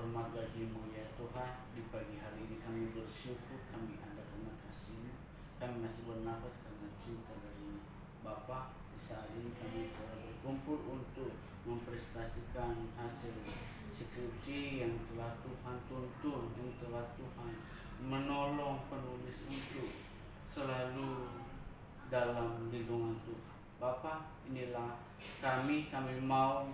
hormat bagimu ya Tuhan. Di pagi hari ini kami bersyukur, kami ada karena kasih-Mu. Kami masih bernafas karena cinta dari Bapa. Di saat ini kami telah berkumpul untuk mempresentasikan hasil skripsi yang telah Tuhan tuntun, yang telah Tuhan menolong penulis untuk selalu dalam lindungan Tuhan. Bapa, inilah kami mau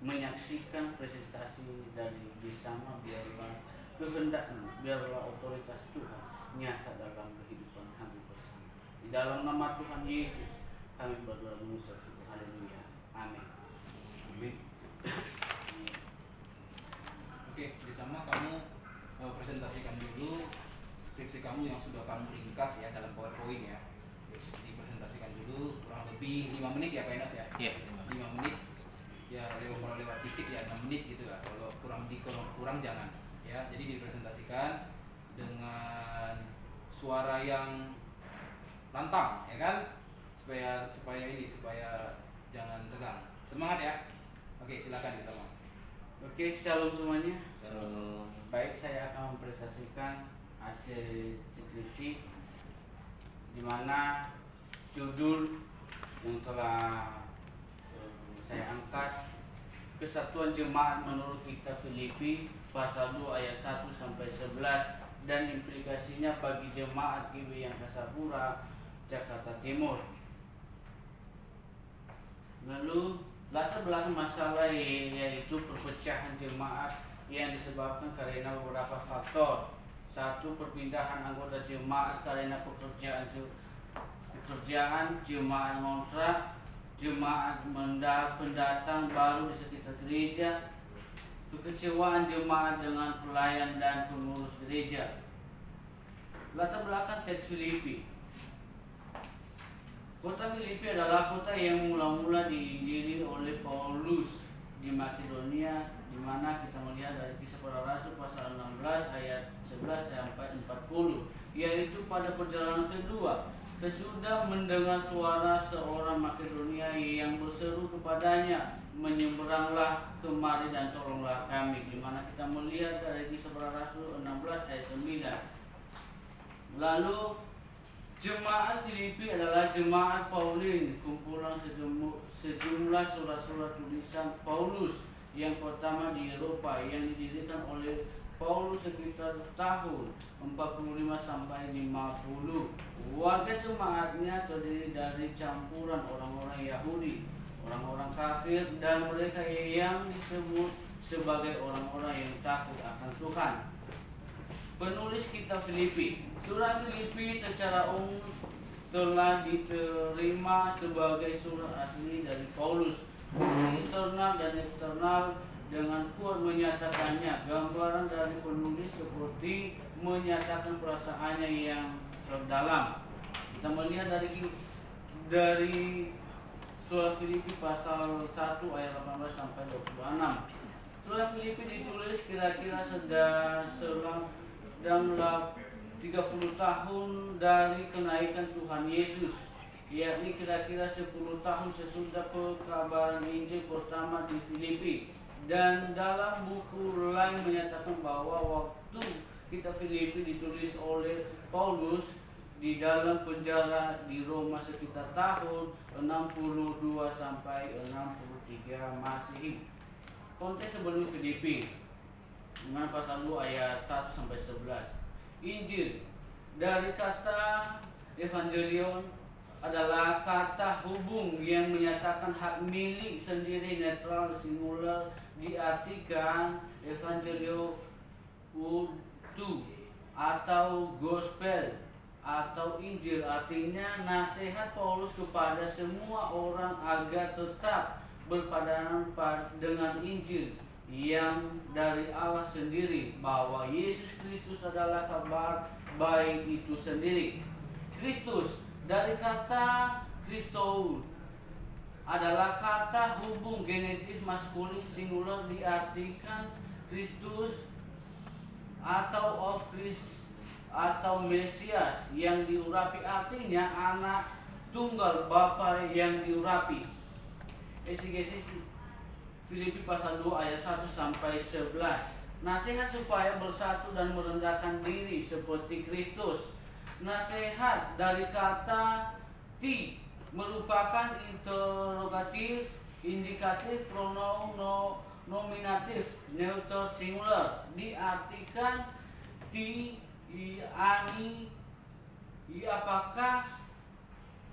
menyaksikan presentasi dari bersama, biarlah kehendak-Mu, biarlah otoritas Tuhan nyata dalam kehidupan kami bersama. Di dalam nama Tuhan Yesus kami berdoa mengucap syukur. Haleluya. Amin. Amin. Oke, bersama kamu presentasikan dulu skripsi kamu yang sudah kamu ringkas ya dalam PowerPoint ya. Dipresentasikan dulu kurang lebih 5 menit ya Pak Enos ya. Iya. 5 menit. Ya kalau lewat titik ya 6 menit gitu lah. Kalau kurang jangan ya. Jadi dipresentasikan dengan suara yang lantang ya kan, supaya jangan tegang. Semangat ya. Oke, silakan bersama. Oke, shalom semuanya. Shalom. Baik, saya akan mempresentasikan hasil skripsi di mana judul yang telah saya angkat, Kesatuan Jemaat menurut Kitab Filipi pasal 2 ayat 1 sampai 11 dan implikasinya bagi jemaat GB yang Kasapura, Jakarta Timur. Lalu latar belakang masalah yaitu perpecahan jemaat yang disebabkan karena beberapa faktor. 1. Perpindahan anggota jemaat karena pekerjaan jemaat kontrak, jemaat pendatang baru di sekitar gereja, kekecewaan jemaat dengan pelayan dan pengurus gereja. Latar belakang teks Filipi. Kota Filipi adalah kota yang mula-mula diinjili oleh Paulus di Makedonia, di mana kita melihat dari Kisah Para Rasul pasal 16 ayat 11 sampai 40, yaitu pada perjalanan kedua, sesudah mendengar suara seorang Makedonia yang berseru kepadanya, menyeberanglah kemari dan tolonglah kami, di mana kita melihat dari Kisah Para Rasul 16 ayat 9. Lalu jemaat Filipi adalah jemaat Paulin, kumpulan sejumlah surat-surat tulisan Paulus yang pertama di Eropa yang didirikan oleh Paulus sekitar tahun 45 sampai 50. Warga jemaatnya terdiri dari campuran orang-orang Yahudi, orang-orang kafir, dan mereka yang disebut sebagai orang-orang yang takut akan Tuhan. Penulis kitab Filipi. Surat Filipi secara umum telah diterima sebagai surat asli dari Paulus, internal dan eksternal, dengan kuat menyatakannya. Gambaran dari penulis seperti menyatakan perasaannya yang terdalam. Kita melihat dari surat Filipi pasal 1 ayat 18 sampai 26. Surat Filipi ditulis kira-kira selang 30 tahun dari kenaikan Tuhan Yesus, yakni kira-kira 10 tahun sesudah pekabaran Injil pertama di Filipi. Dan dalam buku lain menyatakan bahwa waktu kitab Filipi ditulis oleh Paulus di dalam penjara di Roma sekitar tahun 62 sampai 63 Masehi. Konteks sebelum Filipi, dengan pasal 2 ayat 1 sampai 11. Injil dari kata evangelion adalah kata hubung yang menyatakan hak milik sendiri, netral, singular, diartikan evangelio utu atau gospel atau Injil, artinya nasihat Paulus kepada semua orang agar tetap berpadanan dengan Injil yang dari Allah sendiri, bahwa Yesus Kristus adalah kabar baik itu sendiri. Kristus dari kata Kristou adalah kata hubung genetis maskulin singular, diartikan Kristus atau of Christ atau Mesias yang diurapi, artinya anak tunggal Bapa yang diurapi. Exegesis Filipi pasal 2 ayat 1 sampai 11. Nasihat supaya bersatu dan merendahkan diri seperti Kristus. Nasihat dari kata ti merupakan interrogatif, indikatif, pronoun nominatif, neuter singular. Diartikan ti, ani, apakah,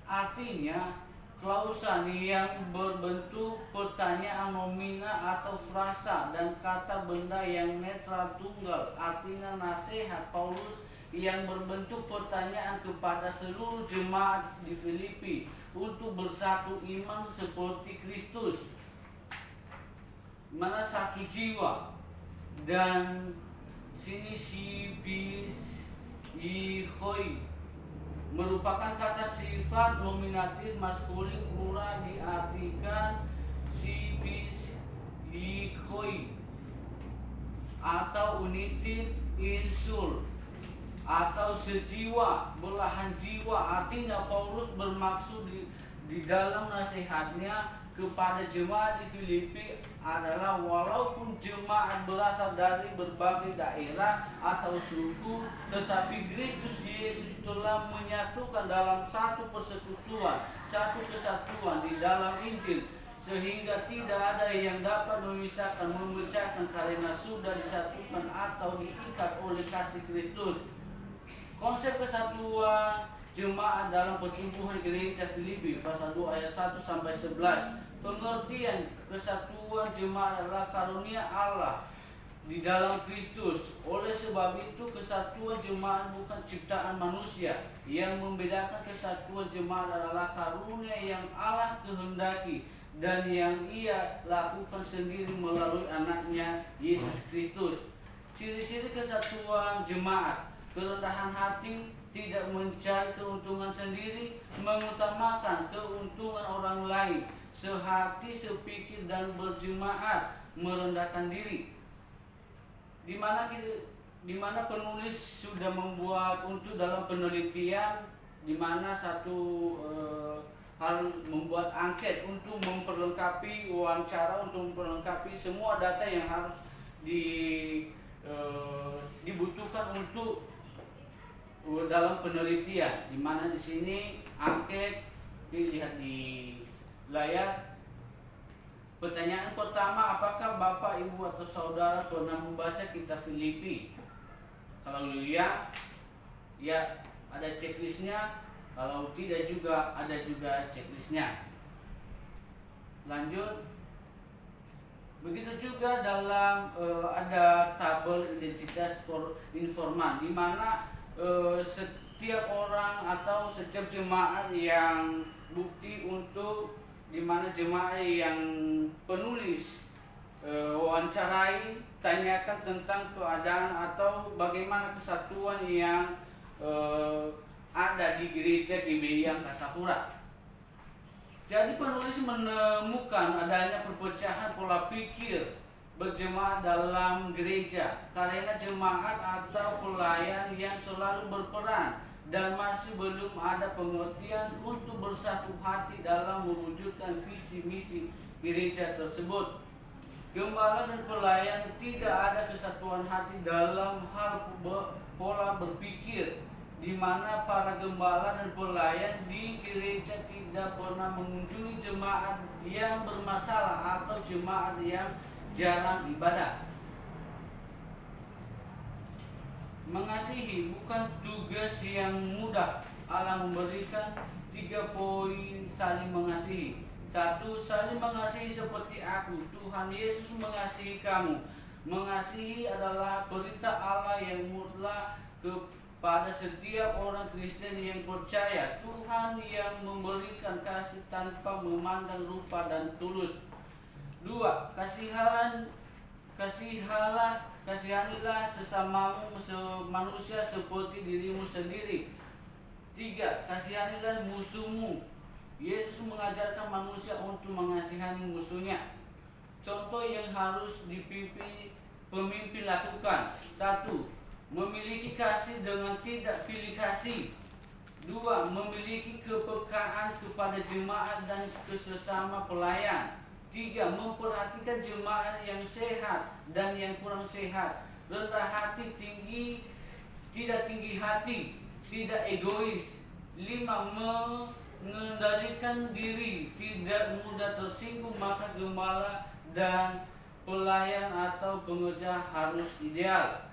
artinya klausa yang berbentuk pertanyaan nomina atau frasa dan kata benda yang netral tunggal. Artinya nasihat Paulus yang berbentuk pertanyaan kepada seluruh jemaat di Filipi untuk bersatu iman seperti Kristus, mana satu jiwa. Dan sini si bis ihoi merupakan kata sifat nominatif maskulin plura, diartikan si bis ihoi atau unitive insul atau sejiwa, belahan jiwa. Artinya Paulus bermaksud di dalam nasihatnya kepada jemaat di Filipi adalah walaupun jemaat berasal dari berbagai daerah atau suku, tetapi Kristus Yesus telah menyatukan dalam satu persekutuan, satu kesatuan di dalam Injil, sehingga tidak ada yang dapat memisahkan, memecahkan karena sudah disatukan atau diikat oleh kasih Kristus. Konsep kesatuan jemaat dalam pertumbuhan gereja Filipi pasal 2 ayat 1 sampai 11. Pengertian kesatuan jemaat adalah karunia Allah di dalam Kristus. Oleh sebab itu kesatuan jemaat bukan ciptaan manusia. Yang membedakan kesatuan jemaat adalah karunia yang Allah kehendaki dan yang Ia lakukan sendiri melalui anaknya Yesus Kristus. Ciri-ciri kesatuan jemaat: kerendahan hati, tidak mencari keuntungan sendiri, mengutamakan keuntungan orang lain, sehati, sepikir dan berjemaat, merendahkan diri. Di mana penulis sudah membuat untuk dalam penelitian, di mana satu hal membuat angket untuk memperlengkapi wawancara, untuk memperlengkapi semua data yang harus dibutuhkan untuk dalam penelitian. Di mana di sini angket dilihat di layar. Pertanyaan pertama, apakah Bapak, Ibu atau Saudara pernah membaca kitab Filipi? Kalau iya, ya ada checklistnya. Kalau tidak juga ada juga checklistnya. Lanjut. Begitu juga dalam ada tabel identitas informan, di mana setiap orang atau setiap jemaat yang bukti untuk di mana jemaat yang penulis wawancarai tanyakan tentang keadaan atau bagaimana kesatuan yang ada di gereja GBI Angkasapura. Jadi penulis menemukan adanya perpecahan pola pikir berjemaat dalam gereja karena jemaat atau pelayan yang selalu berperan dan masih belum ada pengertian untuk bersatu hati dalam mewujudkan visi misi gereja tersebut. Gembala dan pelayan tidak ada kesatuan hati dalam hal pola berpikir, di mana para gembala dan pelayan di gereja tidak pernah mengunjungi jemaat yang bermasalah atau jemaat yang jarang ibadah. Mengasihi bukan tugas yang mudah. Allah memberikan 3 poin saling mengasihi. 1. Saling mengasihi seperti aku, Tuhan Yesus mengasihi kamu. Mengasihi adalah perintah Allah yang mutlak kepada setiap orang Kristen yang percaya. Tuhan yang memberikan kasih tanpa memandang rupa dan tulus. 2. Kasihanilah sesamamu manusia seperti dirimu sendiri. 3. Kasihanilah musuhmu. Yesus mengajarkan manusia untuk mengasihani musuhnya. Contoh yang harus pemimpin lakukan. 1. Memiliki kasih dengan tidak pilih kasih. 2. Memiliki kepekaan kepada jemaat dan sesama pelayan. Tiga, memperhatikan jemaat yang sehat dan yang kurang sehat. Rendah hati, tinggi, tidak tinggi hati, tidak egois. Lima, mengendalikan diri, tidak mudah tersinggung. Maka gembala dan pelayan atau pengerja harus ideal.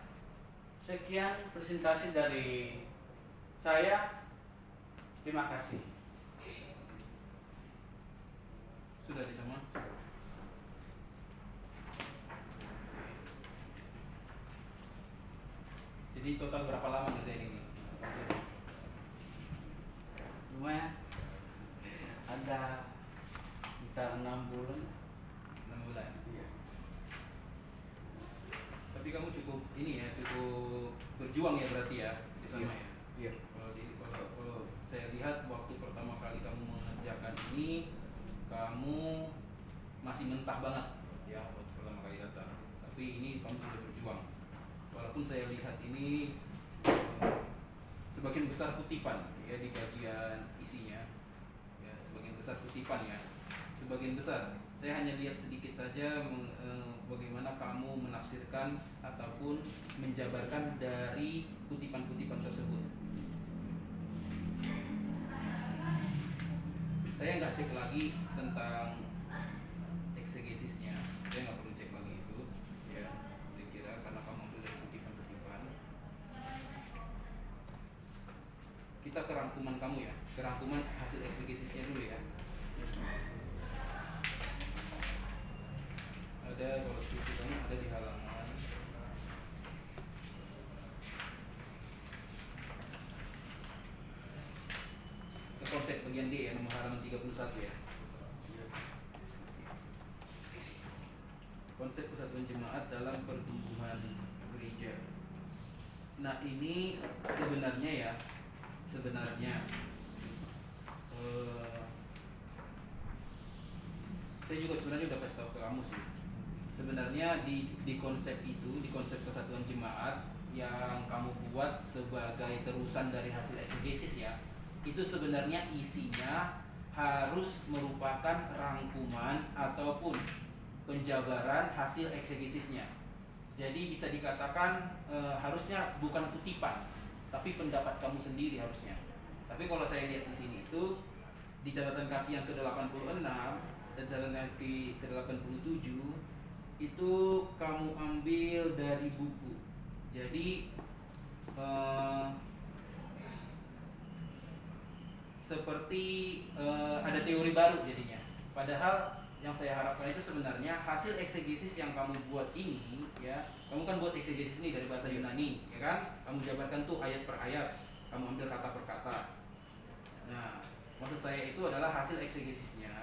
Sekian presentasi dari saya. Terima kasih. Sudah disama? Jadi total berapa lama ngerjain ini? Lumayan. Ada sekitar 6 bulan. 6 bulan. Iya. Tapi kamu cukup ini ya, cukup berjuang ya berarti ya di sana ya. Iya. Kalau saya lihat waktu pertama kali kamu mengerjakan ini, kamu masih mentah banget ya waktu pertama kali datang. Tapi ini kamu sudah berjuang. Walaupun saya lihat ini sebagian besar kutipan ya di bagian isinya, ya sebagian besar kutipan ya, sebagian besar. Saya hanya lihat sedikit saja bagaimana kamu menafsirkan ataupun menjabarkan dari kutipan-kutipan tersebut. Saya nggak cek lagi tentang eksegesisnya, saya nggak perlu cek lagi itu, ya. Saya kira karena kamu ambil dari kutipan-kutipan. Kita ke rangkuman kamu ya, ke rangkuman hasil eksegesisnya dulu ya. Ada kalau skripsi kamu ada di halaman konsep bagian D ya, nomor halaman 31 ya. Konsep persatuan jemaat dalam pertumbuhan gereja. Nah ini sebenarnya saya juga sebenarnya udah kasih tahu ke kamu sih. Sebenarnya di konsep itu, di konsep kesatuan jemaat yang kamu buat sebagai terusan dari hasil eksegesis ya, itu sebenarnya isinya harus merupakan rangkuman ataupun penjabaran hasil eksegesisnya. Jadi bisa dikatakan harusnya bukan kutipan, tapi pendapat kamu sendiri harusnya. Tapi kalau saya lihat di sini itu di catatan kaki yang ke-86 dan catatan kaki ke-87 itu kamu ambil dari buku. Jadi seperti ada teori baru jadinya. Padahal yang saya harapkan itu sebenarnya hasil eksegesis yang kamu buat ini ya, kamu kan buat eksegesis ini dari bahasa Yunani ya kan, kamu jabarkan tuh ayat per ayat, kamu ambil kata per kata. Nah maksud saya itu adalah hasil eksegesisnya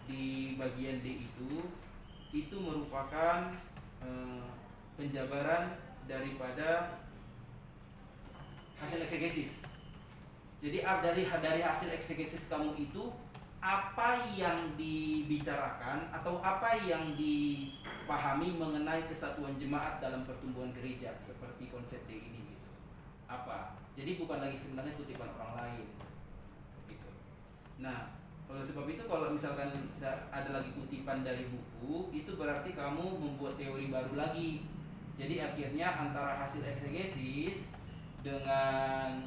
di bagian D itu merupakan penjabaran daripada hasil eksegesis. Jadi dari hasil eksegesis kamu itu apa yang dibicarakan atau apa yang dipahami mengenai kesatuan jemaat dalam pertumbuhan gereja seperti konsep D ini gitu. Apa? Jadi bukan lagi sebenarnya kutipan orang lain gitu. Nah, oleh sebab itu kalau misalkan ada lagi kutipan dari buku, itu berarti kamu membuat teori baru lagi. Jadi akhirnya antara hasil eksegesis dengan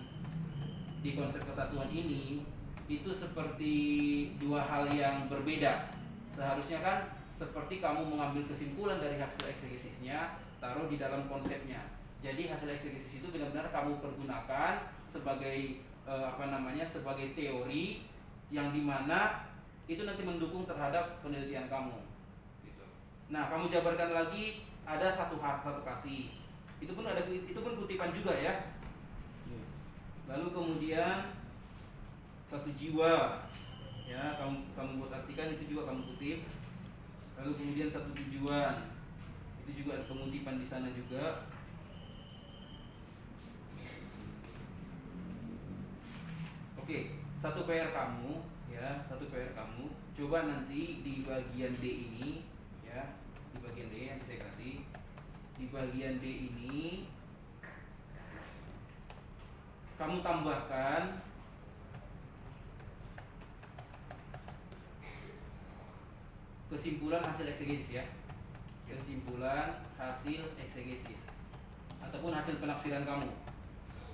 di konsep kesatuan ini itu seperti dua hal yang berbeda. Seharusnya kan seperti kamu mengambil kesimpulan dari hasil eksegesisnya, taruh di dalam konsepnya. Jadi hasil eksegesis itu benar-benar kamu pergunakan sebagai sebagai teori yang dimana itu nanti mendukung terhadap penelitian kamu. Gitu. Nah, kamu jabarkan lagi ada satu kasih. Itu pun kutipan juga ya. Lalu kemudian satu jiwa ya, kamu buat artikan itu juga kamu kutip. Lalu kemudian satu tujuan, itu juga ada pengutipan di sana juga. Oke, satu PR kamu ya, coba nanti di bagian D ini ya, di bagian D yang saya kasih, di bagian D ini kamu tambahkan kesimpulan hasil eksegesis ya, kesimpulan hasil eksegesis ataupun hasil penafsiran kamu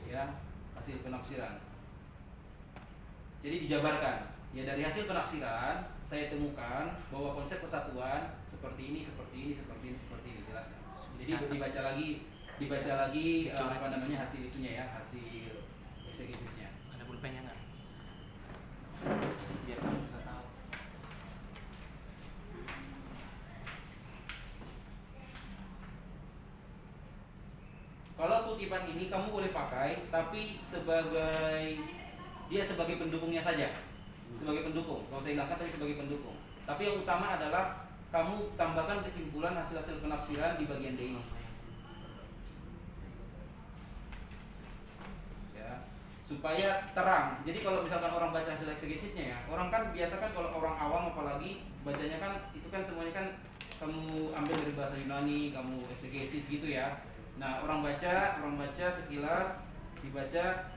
ya, hasil penafsiran. Jadi dijabarkan ya, dari hasil penafsiran saya temukan bahwa konsep kesatuan seperti ini, seperti ini, seperti ini, seperti ini, jelas kan? Jadi dibaca lagi apa namanya hasil itunya ya, hasil eksegesisnya. Ada pulpennya nggak? Biar kamu juga tahu. Kalau kutipan ini kamu boleh pakai, tapi dia sebagai pendukungnya saja, sebagai pendukung. Kalau saya hilangkan tadi sebagai pendukung. Tapi yang utama adalah kamu tambahkan kesimpulan hasil-hasil penafsiran di bagian D ini. Ya, supaya terang. Jadi kalau misalkan orang baca hasil eksegesisnya ya, orang kan biasa kan kalau orang awam apalagi bacanya kan itu kan semuanya kan kamu ambil dari bahasa Yunani, kamu eksegesis gitu ya. Nah, orang baca sekilas dibaca.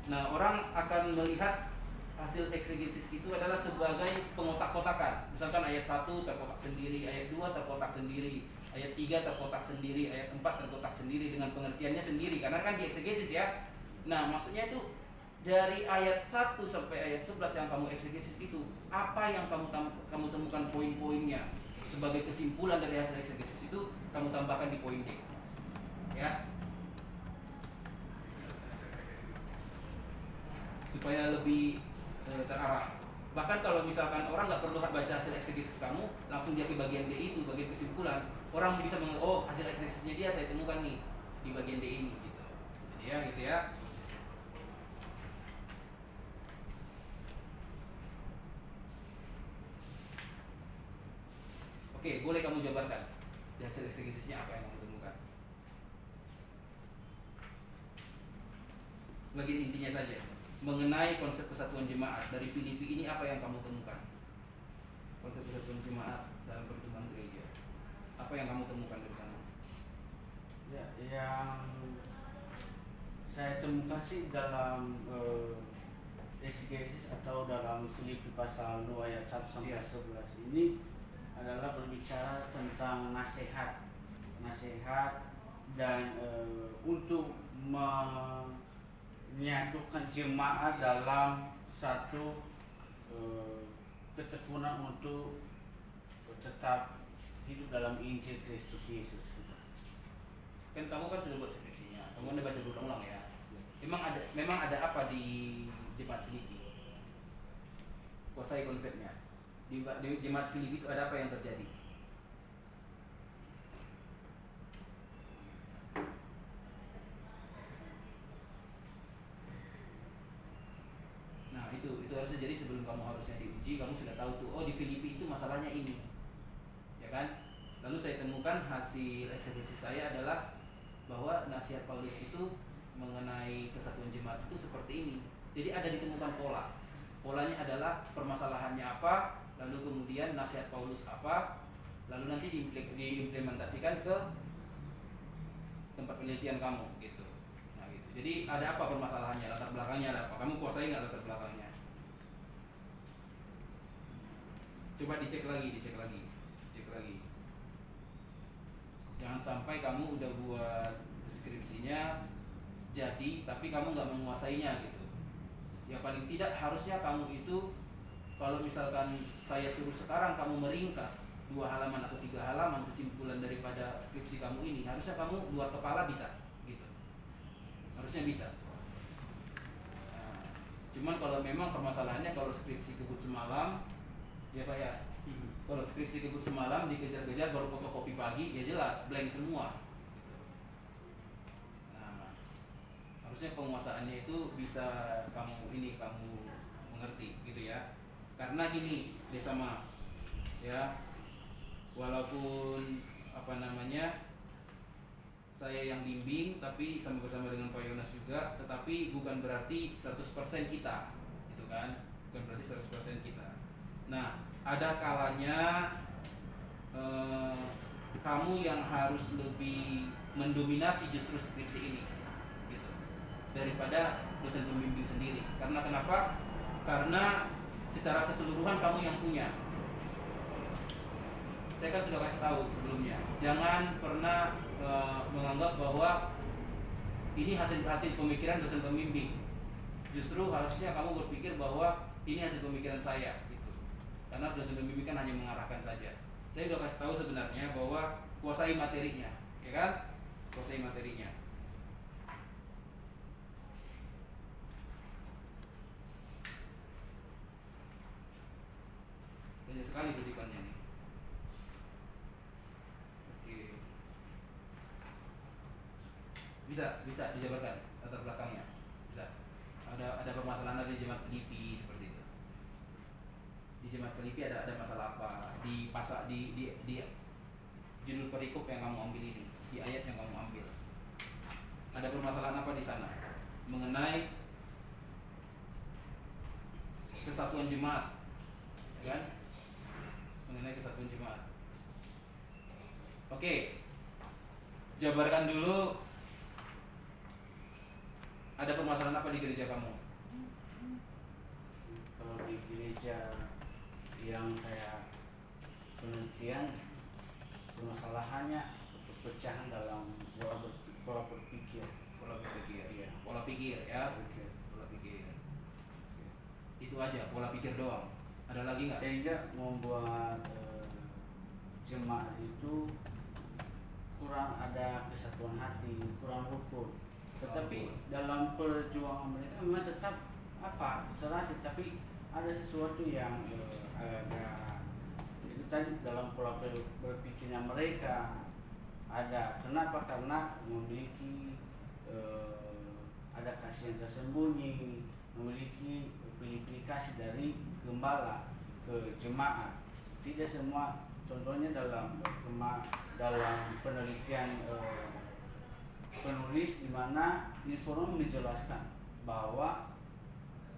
Nah, orang akan melihat hasil eksegesis itu adalah sebagai pengotak-kotakan. Misalkan ayat 1 terkotak sendiri, ayat 2 terkotak sendiri, ayat 3 terkotak sendiri, ayat 4 terkotak sendiri dengan pengertiannya sendiri karena kan di eksegesis ya. Nah, maksudnya itu dari ayat 1 sampai ayat 11 yang kamu eksegesis itu, apa yang kamu temukan poin-poinnya sebagai kesimpulan dari hasil eksegesis itu kamu tambahkan di poin D. Ya, supaya lebih terarah. Bahkan kalau misalkan orang nggak perlu baca hasil eksegesis kamu, langsung dia ke bagian D itu, bagian kesimpulan, orang bisa oh hasil eksegesisnya dia saya temukan nih di bagian D ini gitu. Gitu ya. Oke, boleh kamu jabarkan di hasil eksegesisnya apa yang kamu temukan. Bagian intinya saja mengenai konsep kesatuan jemaat dari Filipi ini, apa yang kamu temukan? Konsep kesatuan jemaat dalam pertumbuhan gereja, apa yang kamu temukan dari sana? Ya, yang saya temukan sih dalam eksegesis atau dalam Filipi pasal 2 ayat 1 sampai 11 ini adalah berbicara tentang nasihat dan untuk menyatukan jemaat dalam satu ketekunan untuk tetap hidup dalam Injil Kristus Yesus. Kan kamu kan sudah buat skripsinya, kamu udah baca berulang-ulang ya. Memang ada apa di jemaat Filipi? Kuasai konsepnya. Di jemaat Filipi itu ada apa yang terjadi? Nah, itu harusnya jadi sebelum kamu harusnya diuji, kamu sudah tahu tuh, oh di Filipi itu masalahnya ini. Ya kan? Lalu saya temukan hasil eksegesis saya adalah bahwa nasihat Paulus itu mengenai kesatuan jemaat itu seperti ini. Jadi ada ditemukan pola. Polanya adalah permasalahannya apa, lalu kemudian nasihat Paulus apa, lalu nanti diimplementasikan ke tempat penelitian kamu gitu. Nah, gitu. Jadi ada apa permasalahannya, latar belakangnya ada apa? Kamu kuasai nggak latar belakangnya? Coba dicek lagi. Jangan sampai kamu udah buat skripsinya jadi tapi kamu nggak menguasainya gitu. Ya paling tidak harusnya kamu itu, kalau misalkan saya suruh sekarang kamu meringkas 2 halaman atau 3 halaman kesimpulan daripada skripsi kamu ini, harusnya kamu 2 kepala bisa gitu. Harusnya bisa. Nah, cuman kalau memang permasalahannya kalau skripsi kebut semalam ya Pak ya. Kalau skripsi kebut semalam dikejar-kejar baru fotokopi pagi, ya jelas blank semua. Nah, harusnya penguasaannya itu bisa kamu mengerti gitu ya. Karena gini, Desama, ya, walaupun saya yang bimbing, tapi bersama dengan Pak Yonas juga, tetapi bukan berarti 100% kita, gitu kan? Bukan berarti 100% kita. Nah, ada kalanya kamu yang harus lebih mendominasi justru skripsi ini gitu, daripada dosen pembimbing sendiri. Karena kenapa? Karena secara keseluruhan kamu yang punya. saya kan sudah kasih tahu sebelumnya, jangan pernah menganggap bahwa ini hasil pemikiran dosen pembimbing. Justru harusnya kamu berpikir bahwa ini hasil pemikiran saya gitu. Karena dosen pembimbing kan hanya mengarahkan saja. Saya sudah kasih tahu sebenarnya bahwa kuasai materinya, ya kan? Kuasai materinya. Banyak sekali kutipannya nih. Oke. Bisa dijabarkan latar belakangnya. Bisa. Ada permasalahan di Jemaat Filipi seperti itu. Di Jemaat Filipi ada masalah apa? Di pasal di judul perikop yang kamu ambil ini, di ayat yang kamu ambil. Ada permasalahan apa di sana? Mengenai kesatuan jemaat, ya kan? Mengenai kesatuan jemaat. Oke, jabarkan dulu. Ada permasalahan apa di gereja kamu? Kalau di gereja yang saya penelitian, permasalahannya perpecahan dalam pola berpikir. Pola berpikir. Iya. Pola pikir ya. Oke. Pola pikir. Itu aja, pola pikir doang. Ada lagi nggak? Sehingga membuat jemaat itu kurang ada kesatuan hati, kurang rukun. Tetapi dalam perjuangan mereka memang tetap serasi, tapi ada sesuatu yang agak itu tadi dalam pola berpikirnya mereka ada. Kenapa? Karena memiliki ada kasih yang tersembunyi, memiliki pilih-pilih kasih dari gembala ke jemaat. Tidak semua, contohnya dalam penelitian penulis di mana Nisforum menjelaskan bahwa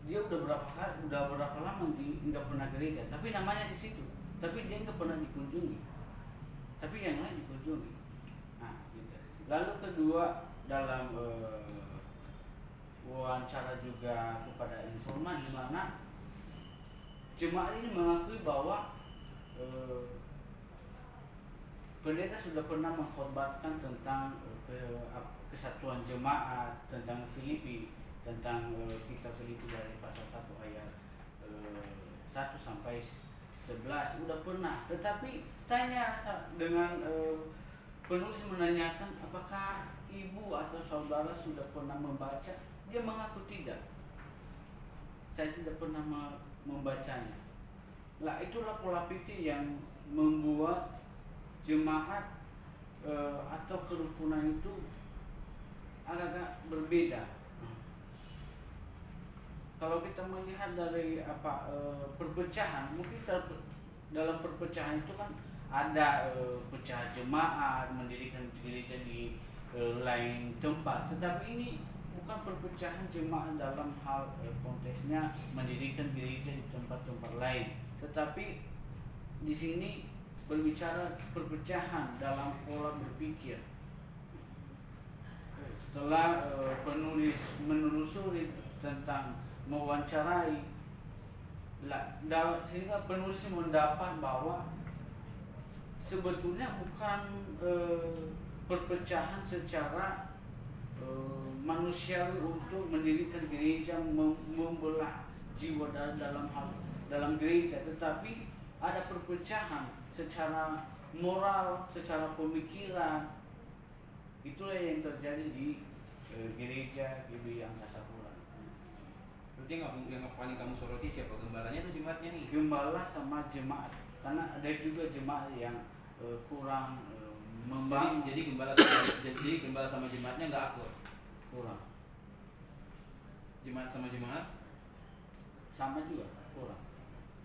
dia udah berapa lama nggak pernah gereja, tapi namanya di situ, tapi dia nggak pernah dikunjungi, tapi yang lain dikunjungi. Nah, gitu. Lalu kedua, dalam wawancara juga kepada Informan di mana jemaat ini mengakui bahwa pendeta sudah pernah mengkhotbahkan tentang kesatuan jemaat, tentang Filipi, tentang kitab Filipi dari pasal 1 ayat 1 sampai 11 udah pernah. Tetapi tanya dengan penulis menanyakan apakah ibu atau saudara sudah pernah membaca, dia mengaku tidak. Saya tidak pernah membacanya. Nah, itulah pola pikir yang membuat jemaat atau kerukunan itu agak berbeda. Kalau kita melihat dari perpecahan, mungkin dalam perpecahan itu kan ada pecah jemaat, mendirikan gereja di lain tempat. Tetapi ini bukan perpecahan jemaat dalam hal konteksnya mendirikan gereja di tempat-tempat lain. Tetapi di sini berbicara perpecahan dalam pola berpikir. Setelah penulis menelusuri tentang mewawancarai, sehingga penulis mendapat bahwa sebetulnya bukan perpecahan secara manusiawi untuk mendirikan gereja, membelah jiwa dalam gereja, tetapi ada perpecahan secara moral, secara pemikiran. Itulah yang terjadi di gereja GBI Angkasa Pura. Berarti yang paling kamu soroti siapa? Gembalanya atau jemaatnya nih? Gembala sama jemaat, karena ada juga jemaat yang kurang membangun. Jadi gembala sama jemaatnya nggak akur. Kurang. Jemaat sama jemaat Sama juga kurang.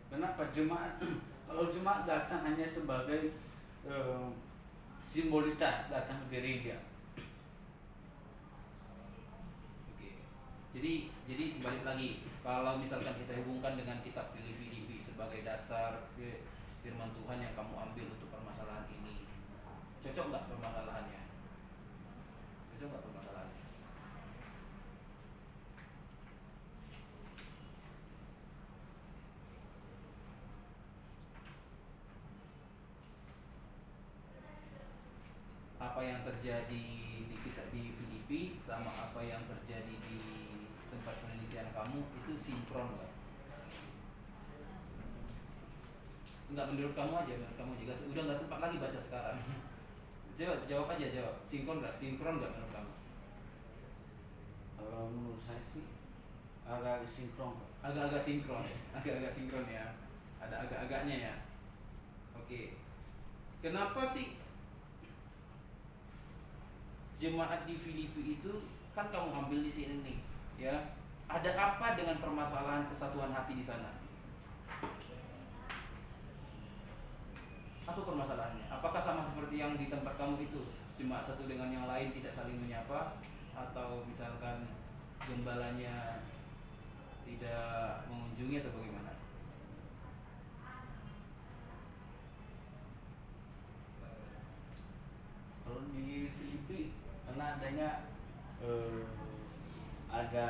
Kenapa jemaat? Kalau jemaat datang hanya sebagai simbolitas datang ke gereja. Oke. Jadi balik lagi, kalau misalkan kita hubungkan dengan kitab Filipi sebagai dasar firman Tuhan yang kamu ambil untuk permasalahan ini, cocok nggak permasalahannya? Cocok nggak permasalahannya? terjadi di kita di Filipi sama apa yang terjadi di tempat penelitian kamu itu sinkron nggak? Enggak, menurut kamu aja, udah nggak sempat lagi baca sekarang. Jawab aja, jawab. Sinkron nggak menurut kamu? Kalau menurut saya sih agak sinkron. Agak-agak sinkron, agak-agak sinkron ya. Ada agak-agaknya ya. Oke. Kenapa sih jemaat di Filipi itu kan kamu ambil di sini nih, ya? Ada apa dengan permasalahan kesatuan hati di sana? Apa permasalahannya? Apakah sama seperti yang di tempat kamu itu, jemaat satu dengan yang lain tidak saling menyapa, atau misalkan gembalanya tidak mengunjungi atau bagaimana? Kalau di Filipi karena adanya ada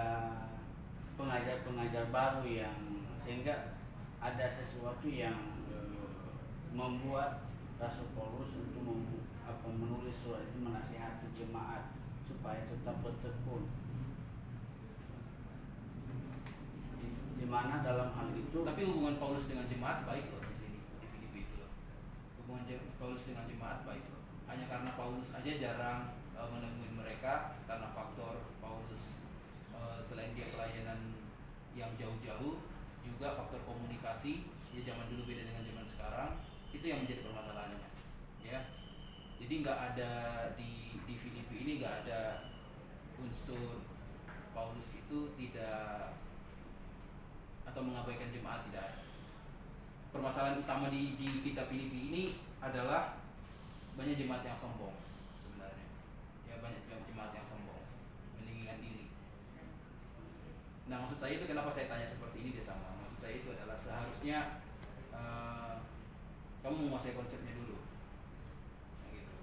pengajar-pengajar baru yang sehingga ada sesuatu yang membuat Rasul Paulus untuk menulis surat itu menasihati jemaat supaya tetap bertekun. Di mana dalam hal itu. Tapi hubungan Paulus dengan jemaat baik loh di sini, di Filipi itu loh. Hubungan Paulus dengan jemaat baik loh. Hanya karena Paulus aja jarang menemui mereka karena faktor Paulus selain dia pelayanan yang jauh-jauh, juga faktor komunikasi. Ya zaman dulu beda dengan zaman sekarang, itu yang menjadi permasalahannya. Ya, jadi nggak ada di Filipi ini nggak ada unsur Paulus itu tidak atau mengabaikan jemaat, tidak ada. Permasalahan utama di kitab Filipi ini adalah banyak jemaat yang sombong sebenarnya. Ya, banyak jemaat yang sombong, meninggikan diri. Nah, maksud saya itu kenapa saya tanya seperti ini dia sama. Maksud saya itu adalah seharusnya kamu menguasai konsepnya dulu. Nah, gitu.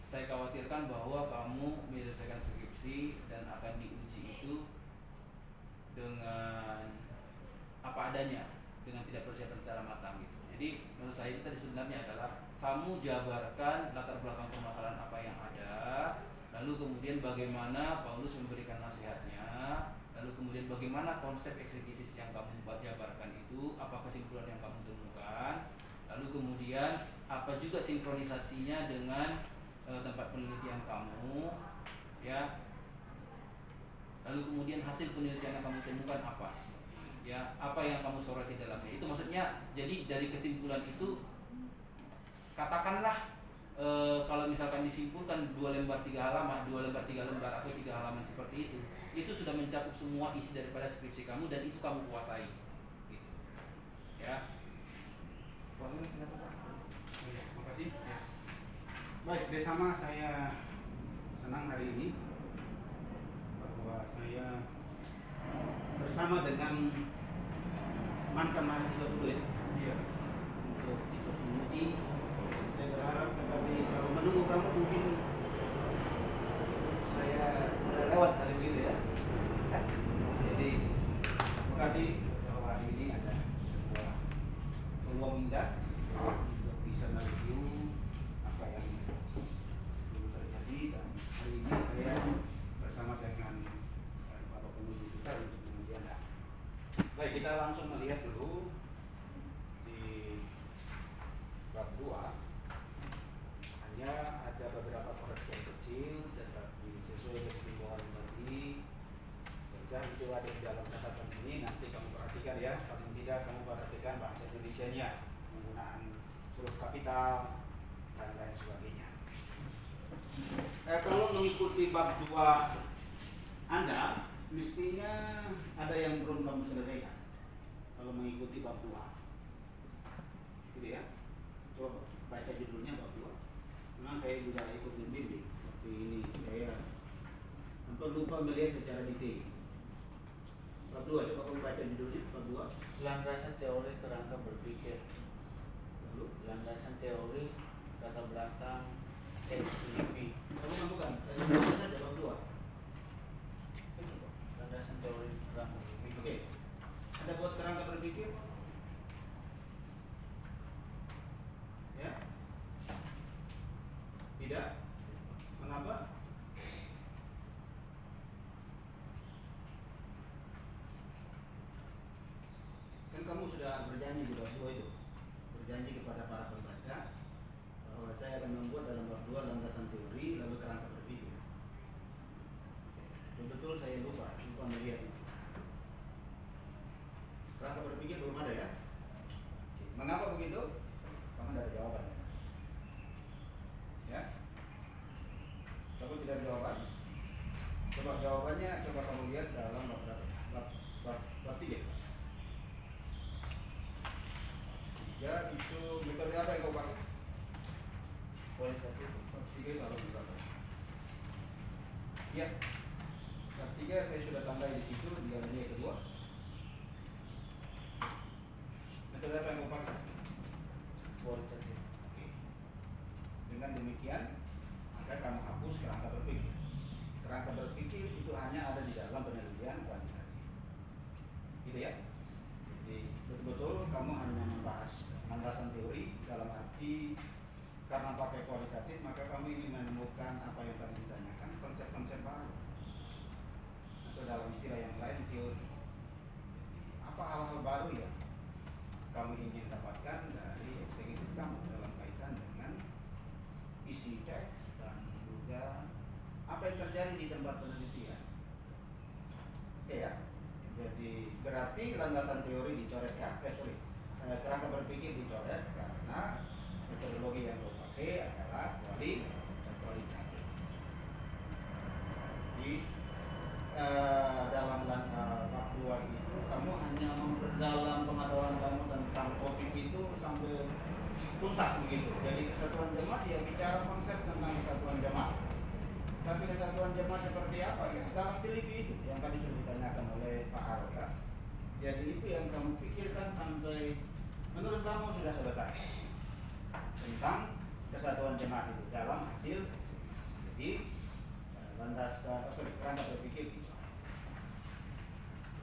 Saya khawatirkan bahwa kamu menyelesaikan skripsi dan akan diuji itu dengan apa adanya, dengan tidak persiapan secara matang gitu. Jadi menurut saya itu tadi sebenarnya adalah kamu jabarkan latar belakang permasalahan apa yang ada, lalu kemudian bagaimana Paulus memberikan nasihatnya, lalu kemudian bagaimana konsep eksegesis yang kamu jabarkan itu, apa kesimpulan yang kamu temukan, lalu kemudian apa juga sinkronisasinya dengan tempat penelitian kamu, ya. Lalu kemudian hasil penelitian yang kamu temukan apa, ya, apa yang kamu soroti dalamnya. Itu maksudnya, jadi dari kesimpulan itu katakanlah kalau misalkan disimpulkan 2 lembar 3 halaman, 2 lembar 3 lembar atau 3 halaman seperti itu sudah mencakup semua isi daripada skripsi kamu dan itu kamu kuasai gitu. Ya. Terima kasih. Ya. Baik, bersama saya senang hari ini bahwa saya bersama dengan mantan mahasiswa dulu ya. Iya. Untuk ikut menguji. Saya berharap, tetapi kalau menunggu kamu mungkin saya udah lewat hari ini ya. Jadi terima kasih bahwa hari ini ada sebuah peluang indah untuk bisa mereview apa yang belum terjadi, dan hari ini saya bersama dengan Bapak Penulis kita untuk menguji Anda. Baik, kita langsung melihat dulu di bab 2. Hanya ada beberapa koreksi yang kecil, tetapi sesuai dengan himbauan tadi, dan itu ada di dalam catatan ini. Nanti kamu perhatikan ya, paling tidak kamu perhatikan bahasa Indonesianya, penggunaan huruf kapital dan lain sebagainya. Kalau mengikuti bab 2 Anda, mestinya ada yang belum kamu selesaikan. Kalau mengikuti bab 2, gitu ya. Coba baca judulnya bab 2. Memang saya juga ikut membimbing waktu ini, saya hampir lupa melihat secara detail. Bab 2, coba kamu baca judulnya bab 2. Landasan teori kerangka berpikir. Lalu, Landasan teori latar belakang teks Filipi. kamu mampukan? Baca saja bab 2. Landasan teori kerangka berpikir. Oke. Ada buat kerangka berpikir? Ya? Tidak? Mengapa? berjanji di bab 2 itu, berjanji kepada para pembaca bahwa saya akan membuat dalam bab 2 landasan teori lalu kerangka berpikir. Betul saya lupa melihat itu. Kerangka berpikir belum ada ya. Mengapa begitu? Karena tidak ada jawabannya. Ya. Coba tidak ada jawaban. Coba jawabannya coba kamu lihat dalam bab berapa? Bab 3. Ya, itu metode apa yang kau pakai? Kualitatif. Bab 3 itu harus berapa? Ya. Bab 3 saya sudah tandai di situ di alinea kedua. Metode apa yang kau pakai? Kualitatif. Oke. Dengan demikian, maka kamu hapus kerangka berpikir. Kerangka berpikir itu hanya ada di dalam penelitian kuantitatif. Gitu ya. Jadi betul-betul kamu hanya membahas landasan teori dalam arti karena pakai kualitatif maka kamu ingin menemukan apa yang tadi ditanyakan, konsep-konsep baru atau dalam istilah yang lain teori. Apa hal-hal baru yang kamu ingin dapatkan dari eksegesis kamu dalam kaitan dengan isi teks dan juga apa yang terjadi di tempat penelitian. Oke ya. Jadi berarti landasan teori dicoret ya. Kerangka berpikir dicoret karena metodologi yang kau pakai adalah kualitatif. Jadi dalam bab 2 itu kamu hanya memperdalam pengetahuan kamu tentang topik itu sampai tuntas begitu. Jadi kesatuan jemaat ya bicara konsep tentang kesatuan jemaat. Tapi kesatuan jemaat seperti apa ya? Dalam Filipi itu yang tadi sudah ditanyakan oleh Pak Aro ya. Jadi itu yang kamu pikirkan sampai menurut kamu sudah selesai tentang kesatuan jemaat itu dalam hasil eksegesis. Jadi kerangka berpikir itu.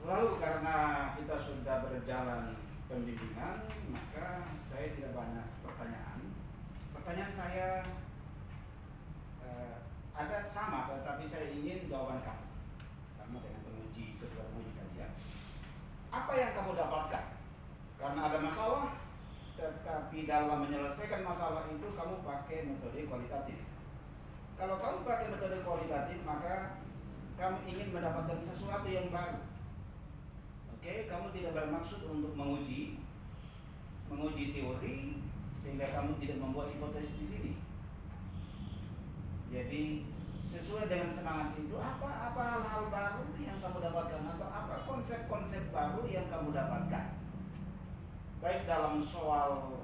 Lalu karena kita sudah berjalan pembimbingan, maka saya tidak banyak pertanyaan. Pertanyaan saya ada sama, tetapi saya ingin jawaban kamu. Kamu dengan ketua penguji tadi ya. Apa yang kamu dapatkan? Karena ada masalah, tetapi dalam menyelesaikan masalah itu kamu pakai metode kualitatif. Kalau kamu pakai metode kualitatif, maka kamu ingin mendapatkan sesuatu yang baru. Oke, kamu tidak bermaksud untuk menguji teori sehingga kamu tidak membuat hipotesis di sini. Jadi sesuai dengan semangat itu apa hal-hal baru yang kamu dapatkan atau apa konsep-konsep baru yang kamu dapatkan baik dalam soal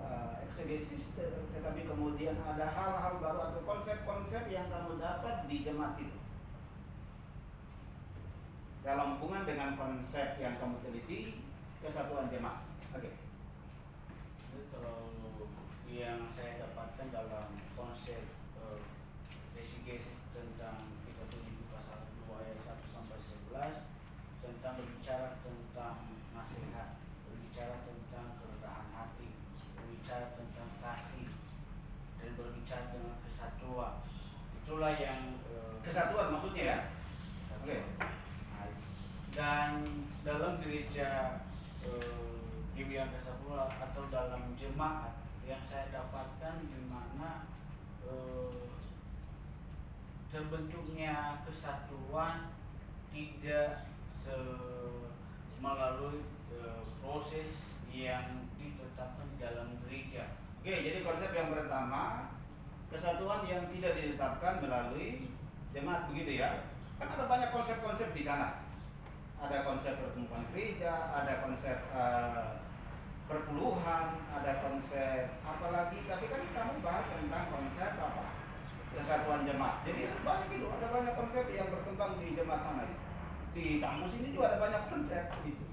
eksegesis tetapi kemudian ada hal-hal baru atau konsep-konsep yang kamu dapat di jemaat itu dalam hubungan dengan konsep yang kamu teliti kesatuan jemaat. Oke. Jadi kalau yang saya dapatkan dalam konsep eksegesis tentang kitab Filipi pasal 2 ayat 1 sampai 11 tentang berbicara tentang nasihat, berbicara tentang kerendahan hati, berbicara tentang kasih dan berbicara dengan kesatuan. Itulah yang Kesatuan maksudnya ya. Oke. Dan dalam gereja GBI Angkasa atau dalam jemaat yang saya dapatkan di mana terbentuknya kesatuan tidak melalui proses yang ditetapkan dalam gereja. Oke, jadi konsep yang pertama kesatuan yang tidak ditetapkan melalui jemaat begitu ya. Kan ada banyak konsep-konsep di sana. Ada konsep pertumbuhan gereja, ada konsep perpuluhan, ada konsep apalagi. Tapi kan kamu bahas tentang konsep apa? Kesatuan jemaat. Jadi banyak itu, ada banyak konsep yang berkembang di jemaat sana itu. Di kampus ini juga ada banyak konsep itu.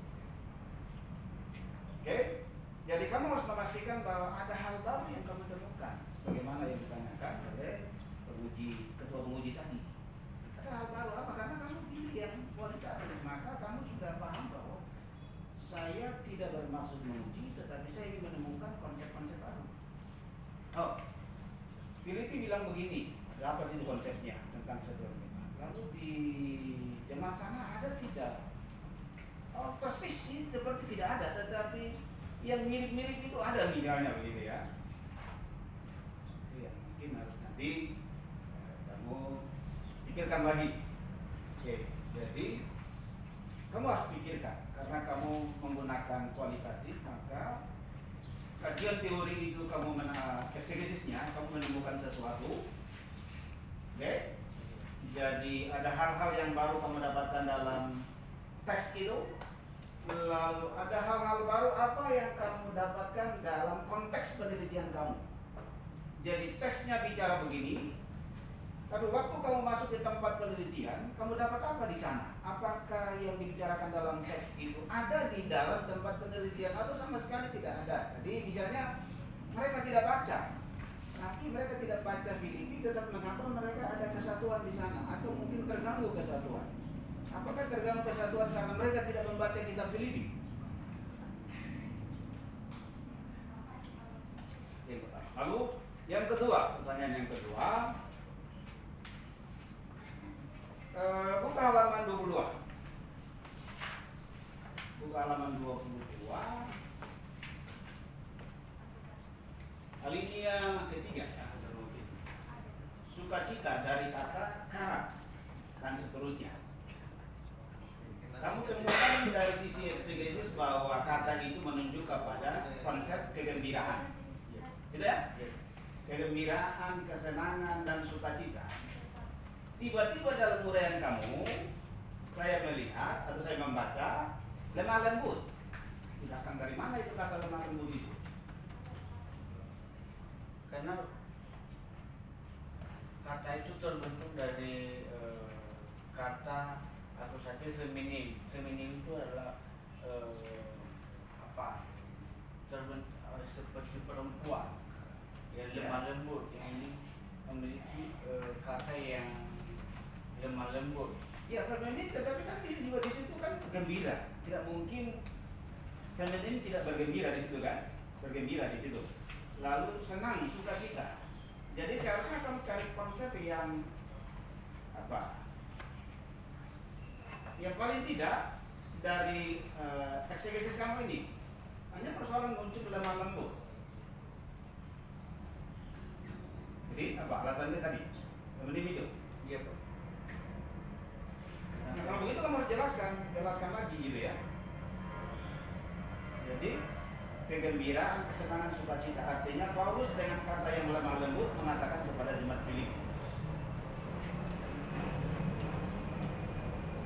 Oke, jadi kamu harus memastikan bahwa ada hal baru yang kamu temukan, sebagaimana yang ditanyakan oleh ketua penguji tadi. Ada hal baru apa? Karena kamu pilih yang kualitatif, maka kamu sudah paham bahwa saya tidak bermaksud menguji, tetapi saya ingin menemukan konsep-konsep baru. Oh, Filipi bilang begini, apa itu konsepnya tentang kesatuan jemaat? Lalu di jemaat sana ada tidak? Oh, persis sih seperti tidak ada, tetapi yang mirip-mirip itu ada misalnya begitu ya. Iya, mungkin harus nanti kamu pikirkan lagi. Oke, jadi kamu harus pikirkan karena kamu menggunakan kualitatif, maka kajian teori itu kamu eksegesinya kamu menemukan sesuatu. Oke, jadi ada hal-hal yang baru kamu dapatkan dalam teks itu. Lalu ada hal-hal baru apa yang kamu dapatkan dalam konteks penelitian kamu. Jadi teksnya bicara begini, tapi waktu kamu masuk ke tempat penelitian, kamu dapat apa di sana? Apakah yang dibicarakan dalam teks itu ada di dalam tempat penelitian atau sama sekali tidak ada? Jadi misalnya mereka tidak baca, tapi mereka tidak baca Filipi, tetap mengapa mereka ada kesatuan di sana atau mungkin terganggu kesatuan? Apakah terganggu kesatuan karena mereka tidak membaca kitab Filipi? Lalu yang kedua, pertanyaan yang kedua, buka halaman 22. Buka halaman 22. Alinea ketiga ya, sukacita dari kata karat dan seterusnya. Kamu temukan dari sisi eksegesis bahwa kata itu menunjuk kepada konsep kegembiraan, gitu ya? Kegembiraan, kesenangan dan sukacita. Tiba-tiba dalam uraian kamu, saya melihat atau saya membaca lemah lembut. Datang dari mana itu kata lemah lembut itu? Karena kata itu terbentuk dari kata atau saja feminim. Feminim itu adalah seperti perempuan yang lemah lembut, yang ini memiliki kata yang lemah lembut. Ya, feminin, tetapi kan juga di situ kan gembira. Tidak mungkin feminin tidak bergembira di situ kan? Bergembira di situ. Lalu senang, sukacita. Jadi seharusnya kamu cari konsep yang apa? Yang paling tidak dari eksegesis kamu ini hanya persoalan muncul lemah lembut. Jadi apa alasannya tadi? Feminin itu. Iya, Pak. Nah, kalau begitu kamu harus jelaskan lagi gitu ya. Jadi kegembiraan, kesenangan, sukacita, artinya Paulus dengan kata yang lemah lembut mengatakan kepada jemaat Filipi.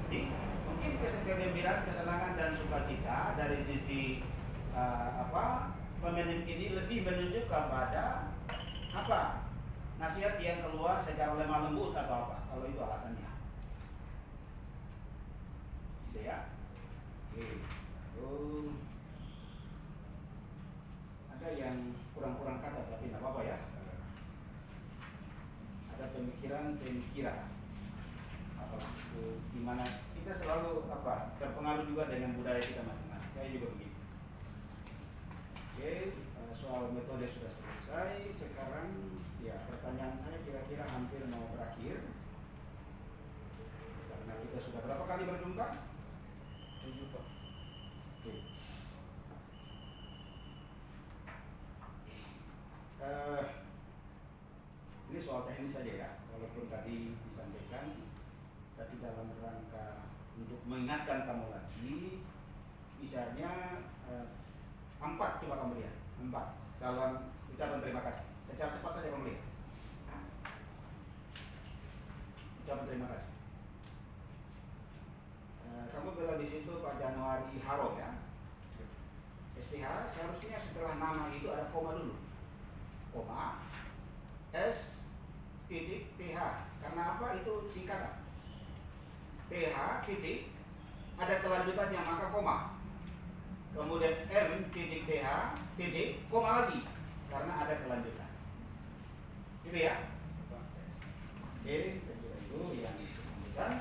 Jadi mungkin kegembiraan, kesenangan dan sukacita dari sisi pemimpin ini lebih menunjuk kepada apa? Nasihat yang keluar secara lemah lembut atau apa? Kalau itu alasannya. Ya. Oke. Ada yang kurang-kurang kata tapi tidak apa-apa ya. Ada pemikiran apa di mana kita selalu terpengaruh juga dengan budaya kita masing-masing. Saya juga begitu. Oke, soal metode sudah selesai. Sekarang ya pertanyaan saya kira-kira hampir mau berakhir. Karena kita sudah berapa kali berjumpa? 7, Pak. Oke. Ini soal teknis saja ya, walaupun tadi disampaikan, tapi dalam rangka untuk mengingatkan kamu lagi, misalnya 4 coba kamu lihat, 4 dalam ucapan terima kasih. Secara cepat saja kamu lihat. Ucapan terima kasih. Kamu bilang di situ Pak Januari Haro ya. STH seharusnya setelah nama itu ada koma dulu. Koma S titik TH. Karena apa? Itu singkatan. TH titik ada kelanjutannya maka koma. Kemudian M titik TH titik koma lagi karena ada kelanjutan. Gitu ya. Oke, saya kira itu yang disebutkan.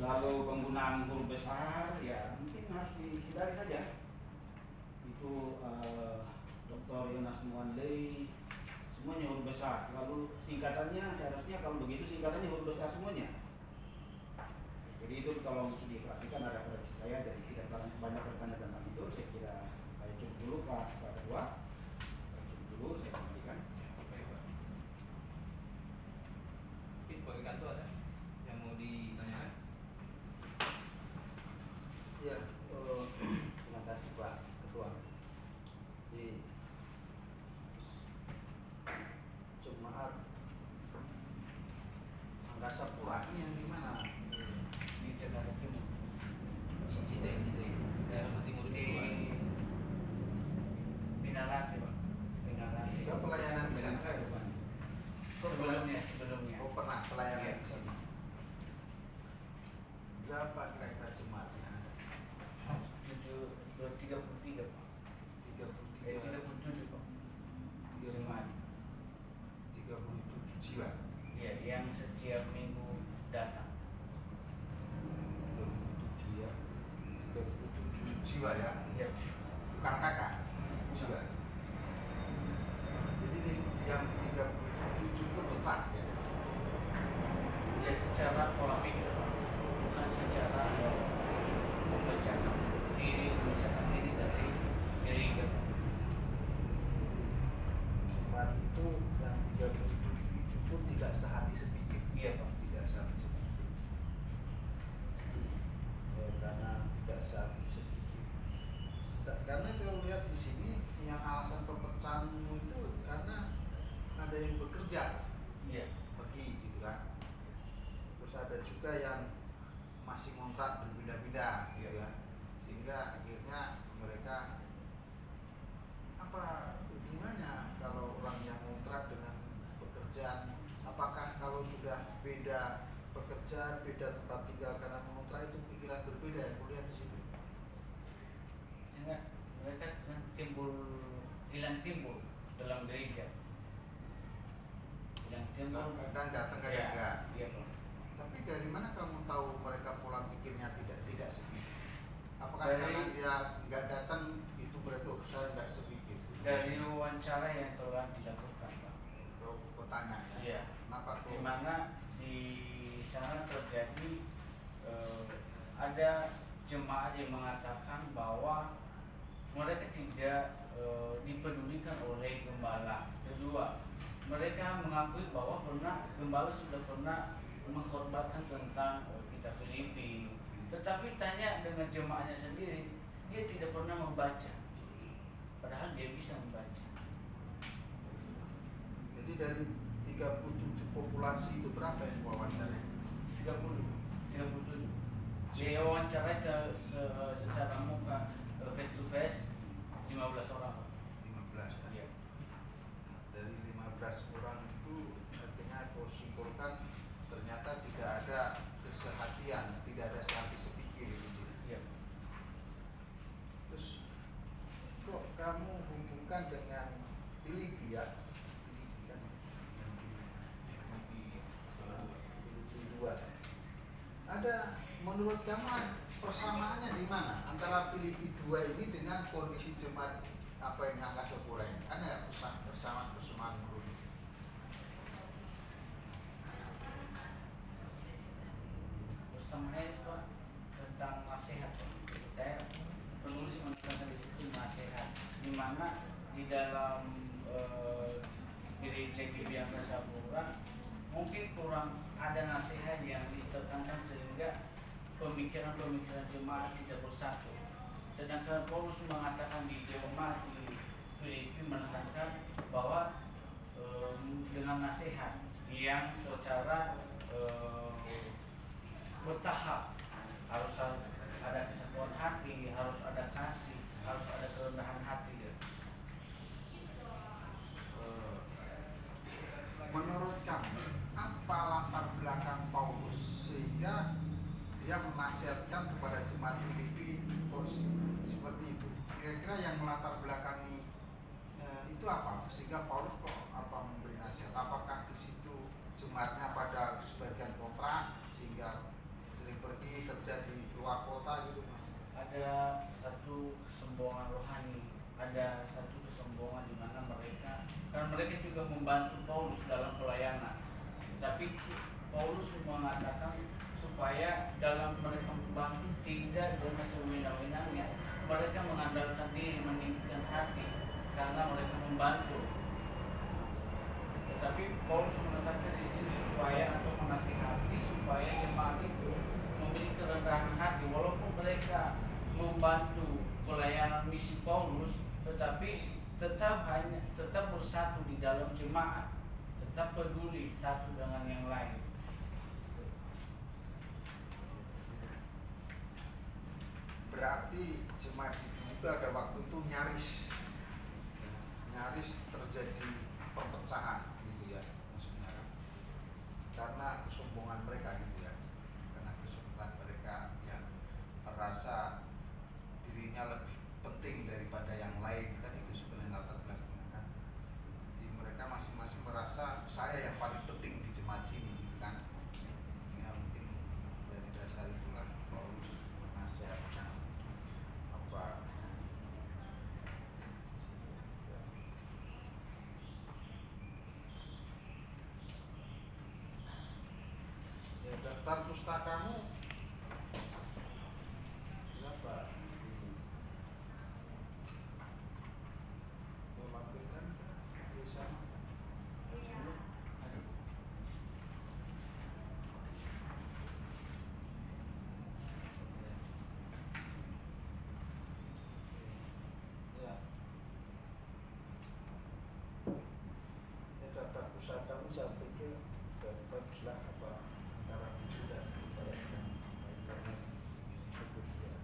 Lalu penggunaan huruf besar ya mungkin harus dihindari saja. Itu Dr. Yonas Muanley semuanya huruf besar. Lalu singkatannya seharusnya kalau begitu singkatannya huruf besar semuanya. Jadi itu tolong diperhatikan, ada koreksi saya. Jadi tidak banyak bertanya tentang itu. Saya kira saya cukup dulu. dulu Pak Ketua. Dulu saya kembalikan. Baik, Pak. Mungkin Pak Wikanto ada yang mau ditanyakan? Ya, terima kasih Pak Ketua. Di Jemaat Angkasa Pura ini yang di mana? Di Jakarta Timur. Jakarta Timur Di itu luas. Pinarati, Pak. Pinarati. Juga pelayanan di sana. Saya depan. Sebelumnya. Oh, pernah pelayanan Iya. di sana. Berapa kira-kira jemaatnya? 33, Pak. 37, Pak. Jemaat. 37 jiwa. Iya, yang setiap minggu datang. 37 ya. 37 jiwa ya. Iya. Bukan kakak. Jiwa. Jadi yang 37 cukup pecah ya. Ya secara pola pikir, Pak. Bukan secara memecahkan diri, memisahkan diri dari gereja, Pak. Jemaat itu yang 37 pun tidak sehati sepikir. Iya, Pak. Tidak sehati sepikir. Jadi, karena tidak sehati sepikir. Karena kalau lihat di sini yang alasan pemecahanmu itu karena ada yang bekerja Iya. pergi gitu kan. Terus ada juga yang masih kontrak berpindah-pindah gitu ya. Sehingga akhirnya mereka apa hubungannya kalau orang yang kontrak dengan pekerjaan, apakah kalau sudah beda pekerjaan, beda tempat tinggal karena kontrak itu pikiran berbeda yang kulihat di situ. Sehingga mereka kan hilang timbul dalam gereja. Hilang timbul. Kadang datang kadang Iya, enggak. Iya, Pak. Tapi dari mana kamu tahu mereka pola pikirnya tidak sepikir? Apakah Dari- karena dia nggak datang itu berarti saya nggak sepikir? Dari wawancara yang telah dilakukan, Pak. Bertanya ya. Iya. Kenapa Di tuh? mana di sana terjadi ada jemaat yang mengatakan bahwa mereka tidak dipedulikan oleh gembala. Kedua, mereka mengakui bahwa gembala sudah pernah mengkhotbahkan tentang kitab Filipi. Tetapi tanya dengan jemaatnya sendiri, dia tidak pernah membaca. Padahal dia bisa membaca. Jadi dari 37 populasi itu berapa yang wawancara? 37. Dia wawancara secara muka face to face 15 orang. 15 kan? Iya. Nah, dari 15 orang itu akhirnya kau simpulkan ternyata tidak ada kesehatian, tidak ada sehati sepikir gitu. Iya. Terus kok kamu hubungkan dengan Filipi ya? Filipi kan? Filipi 2. Ada menurut kamu persamaannya di mana antara Filipi 2 ini dengan kondisi jemaat apa yang Angkasa Pura ini? Ada persamaan menurut ini? Bersamanya itu tentang nasihat. Saya penulis menekankan di situ nasihat, di mana di dalam gereja GBI Angkasa Pura mungkin kurang ada nasihat yang ditekankan sehingga pemikiran-pemikiran jemaat tidak bersatu. Sedangkan Paulus mengatakan di jemaat di Filipi menekankan bahwa dengan nasihat yang secara bertahap harus ada kesatuan hati, harus ada kasih, harus ada kerendahan hati. Menurut kamu apa latar belakang Paulus sehingga dia menasihatkan kepada jemaat Filipi seperti itu? Kira-kira yang melatar belakangi itu apa? Sehingga Paulus kok memberi nasihat? Apakah di situ jemaatnya pada sebagian kontrak sehingga sering pergi kerja di luar kota gitu mas? Ada satu kesombongan rohani, ada satu kesombongan di mana mereka juga membantu Paulus dalam pelayanan, tapi Paulus mengatakan supaya dalam mereka membantu tidak dengan sewenang-wenangnya, mereka mengandalkan diri, meninggikan hati karena mereka membantu. Tetapi Paulus mengatakan di sini supaya atau menasihati supaya jemaat itu memiliki kerendahan hati, walaupun mereka membantu pelayanan misi Paulus, tetapi tetap bersatu di dalam jemaat, tetap peduli satu dengan yang lain. Berarti jemaat itu juga ada waktu itu nyaris terjadi perpecahan gitu ya, maksudnya karena kesombongan mereka gitu ya, karena kesombongan mereka yang merasa dirinya lebih penting daripada yang lain, kan itu sebenarnya latar belakangnya kan. Jadi mereka masing-masing merasa saya yang paling penting di jemaat sini gitu kan. Ya mungkin dari dasar itulah Paulus menasihatkan apa ya, daftar pustakamu berapa? Mau lampirkan di sana? Ya. Ya, daftar pustakamu saya pikir baguslah apa antara buku dan internet cukup ya.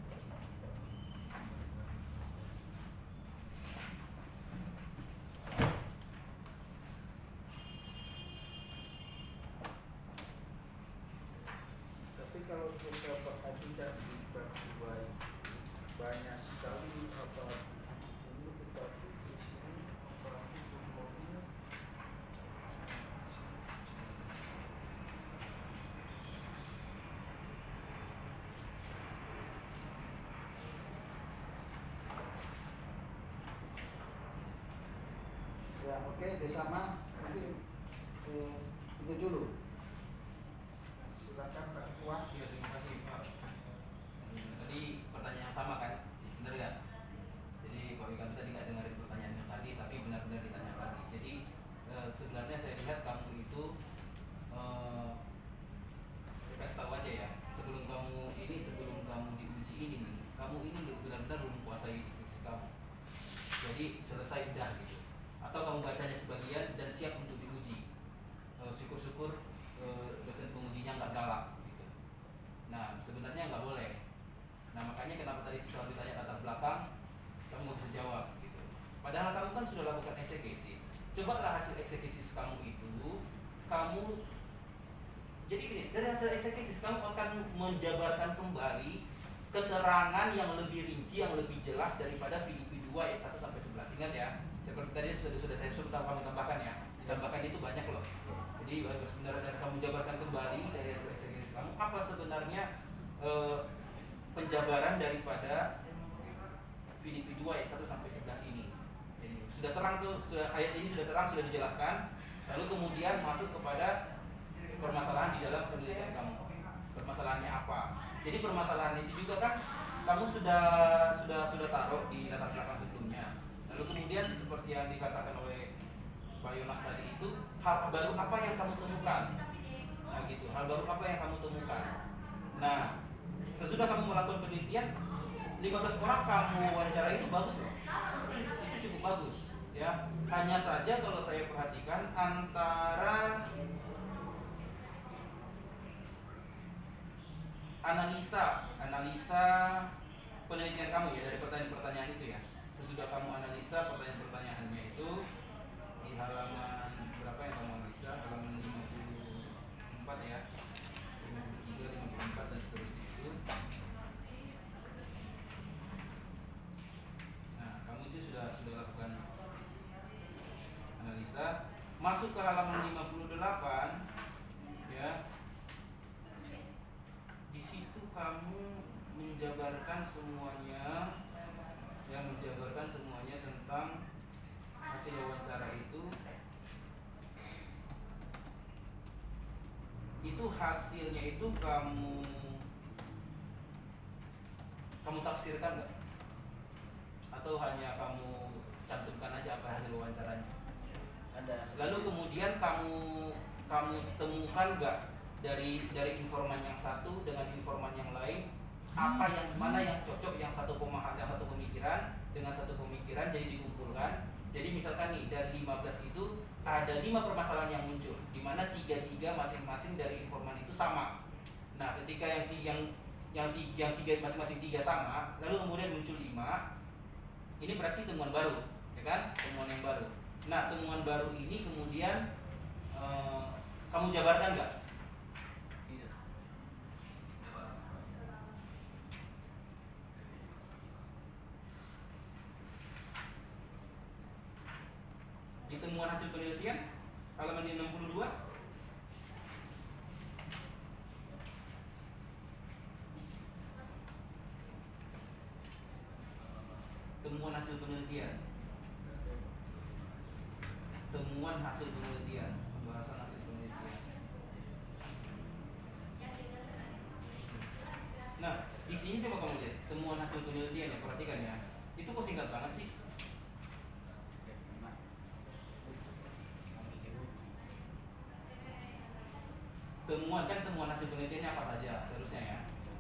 Tapi kalau kita perhatikan di bab 2 banyak sekali apa ini, tetapi di sini apa hukum-hukumnya ya. Oke, bersama mungkin itu dulu. Silakan Pak Ketua. Iya, terima kasih Pak. Tadi pertanyaan yang sama kan, benar kan? Jadi Pak Wikanto tadi nggak dengerin pertanyaan yang tadi, tapi benar-benar ditanya lagi. Jadi sebenarnya saya lihat kamu itu, saya kasih tahu aja ya, sebelum kamu diuji ini nih, kamu ini benar-benar belum kuasai skripsi kamu. Jadi selesai udah gitu. Atau kamu bacanya sebagian dan siap untuk diuji. Syukur-syukur dosen pengujinya nggak galak gitu. Nah sebenarnya nggak boleh. Nah makanya kenapa tadi selalu ditanya latar belakang, kamu nggak bisa jawab gitu. Padahal kamu kan sudah lakukan eksegesis. Cobalah hasil eksegesis kamu itu, kamu jadi gini, dari hasil eksegesis kamu akan menjabarkan kembali keterangan yang lebih rinci, yang lebih jelas daripada Filipi 2 ayat 1 sampai 11. Ingat ya, seperti tadi sudah saya suruh kamu tambahkan ya. Ditambahkan itu banyak loh. Jadi sebenarnya kamu jabarkan kembali dari hasil eksegesis kamu, apa sebenarnya penjabaran daripada Filipi 2 ayat 1 sampai 11 ini. Jadi, sudah terang tuh, ayat ini sudah terang, sudah dijelaskan. Lalu kemudian masuk kepada permasalahan di dalam penelitian kamu. Permasalahannya apa? Jadi permasalahan itu juga kan kamu sudah taruh di latar belakang sebelumnya. Lalu kemudian seperti yang dikatakan oleh Pak Yonas tadi itu, hal baru apa yang kamu temukan? Nah gitu, hal baru apa yang kamu temukan? Nah, sesudah kamu melakukan penelitian, 15 orang kamu wawancara itu bagus loh. Itu cukup bagus ya. Hanya saja kalau saya perhatikan antara analisa penelitian kamu ya dari pertanyaan-pertanyaan itu ya. Sesudah kamu analisa pertanyaan-pertanyaannya itu di halaman berapa yang kamu analisa? Halaman 54 ya. 53, 54 dan seterusnya itu. Nah, kamu itu sudah lakukan analisa. Masuk ke halaman 58 ya. Di situ kamu menjabarkan semuanya tentang hasil wawancara itu itu hasilnya itu kamu tafsirkan nggak? Atau hanya kamu cantumkan aja apa hasil wawancaranya? Ada. Lalu kemudian kamu temukan nggak dari informan yang satu dengan informan yang lain, apa yang mana yang cocok, yang satu pemikiran dengan satu pemikiran, jadi dikumpulkan. Jadi misalkan nih dari 15 itu ada 5 permasalahan yang muncul, di mana 3 masing-masing dari informan itu sama. Nah, ketika yang tiga masing-masing 3 sama, lalu kemudian muncul 5, ini berarti temuan baru, ya kan? Temuan yang baru. Nah, temuan baru ini kemudian kamu jabarkan nggak? Tidak. Di temuan hasil penelitian halaman 62. Temuan hasil penelitian. Temuan hasil penelitian, pembahasan hasil penelitian. Nah, di sini coba kamu lihat temuan hasil penelitian ya, perhatikan ya. Itu kok singkat banget sih? Temuan hasil penelitiannya apa saja seharusnya ya.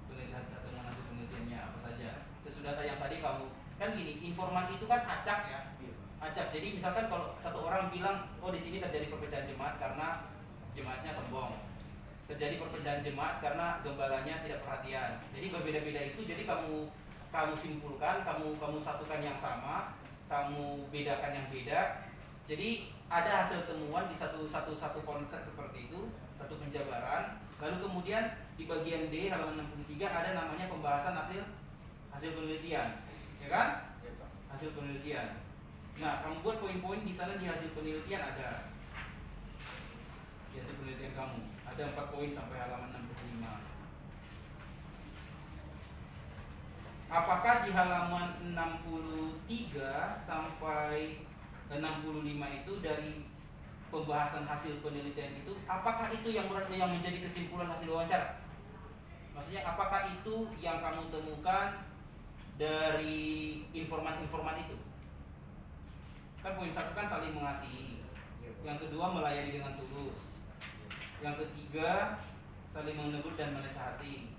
Temuan hasil penelitiannya apa saja. Sesudah yang tadi kamu kan gini, informan itu kan acak ya. Acak. Jadi misalkan kalau satu orang bilang, oh di sini terjadi perpecahan jemaat karena jemaatnya sombong. Terjadi perpecahan jemaat karena gembalanya tidak perhatian. Jadi berbeda-beda itu. Jadi kamu simpulkan, kamu satukan yang sama, kamu bedakan yang beda. Jadi ada hasil temuan di satu konsep seperti itu, satu penjabaran. Lalu kemudian di bagian D halaman 63 ada namanya pembahasan hasil penelitian, ya kan? Hasil penelitian. Nah, kamu buat poin-poin di sana di hasil penelitian ada. Di hasil penelitian kamu ada 4 poin sampai halaman 65. Apakah di halaman 63 sampai 65 itu dari pembahasan hasil penelitian itu, apakah itu yang menjadi kesimpulan hasil wawancara? Maksudnya apakah itu yang kamu temukan dari informan-informan itu? Kan poin 1 kan saling mengasihi. Yang kedua melayani dengan tulus. Yang ketiga saling menegur dan menasihati.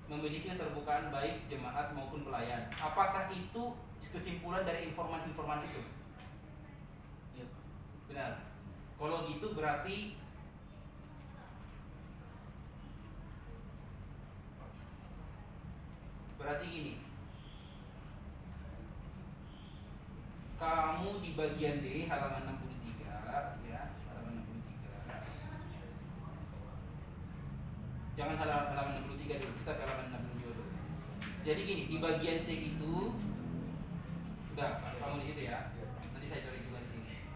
Memiliki keterbukaan baik jemaat maupun pelayan. Apakah itu kesimpulan dari informan-informan itu? Benar. Kalau gitu berarti gini. Kamu di bagian D halaman 63 ya, halaman 63. Jangan halaman 63 dulu, kita ke halaman 62 dulu. Jadi gini, di bagian C itu udah kamu di situ ya. Nanti saya cari juga di sini.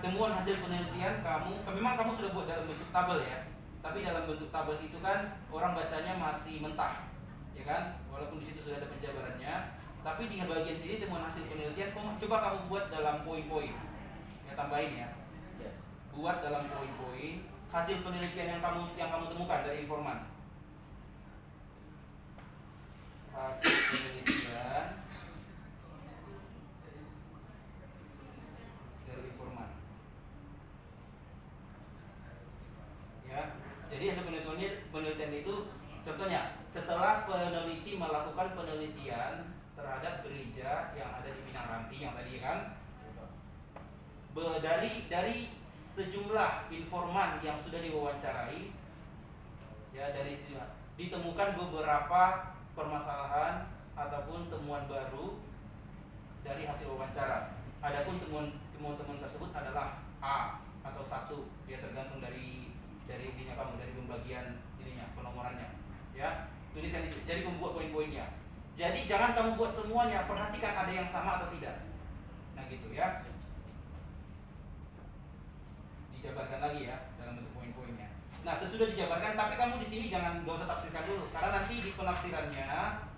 Temuan hasil penelitian memang kamu sudah buat dalam bentuk tabel ya. Tapi dalam bentuk tabel itu kan orang bacanya masih mentah, ya kan? Walaupun di situ sudah ada penjabarannya, tapi di bagian sini temuan hasil penelitian coba kamu buat dalam poin-poin. Ya, tambahin ya. Buat dalam poin-poin hasil penelitian yang kamu temukan dari informan. Hasil penelitian dari informan. Ya. Jadi hasil penelitian itu contohnya setelah peneliti melakukan penelitian terhadap gereja yang ada di Pinang Ranti yang tadi kan, dari sejumlah informan yang sudah diwawancarai, ya dari ditemukan beberapa permasalahan ataupun temuan baru dari hasil wawancara. Adapun temuan tersebut adalah A atau 1, ya tergantung dari ininya kamu, dari pembagian ininya, penomorannya. Ya, tulisan itu. Jadi membuat poin-poinnya. Jadi jangan kamu buat semuanya, perhatikan ada yang sama atau tidak. Nah gitu ya. Dijabarkan lagi ya dalam bentuk poin-poinnya. Nah sesudah dijabarkan, tapi kamu di sini gak usah tafsirkan dulu, karena nanti di penafsirannya,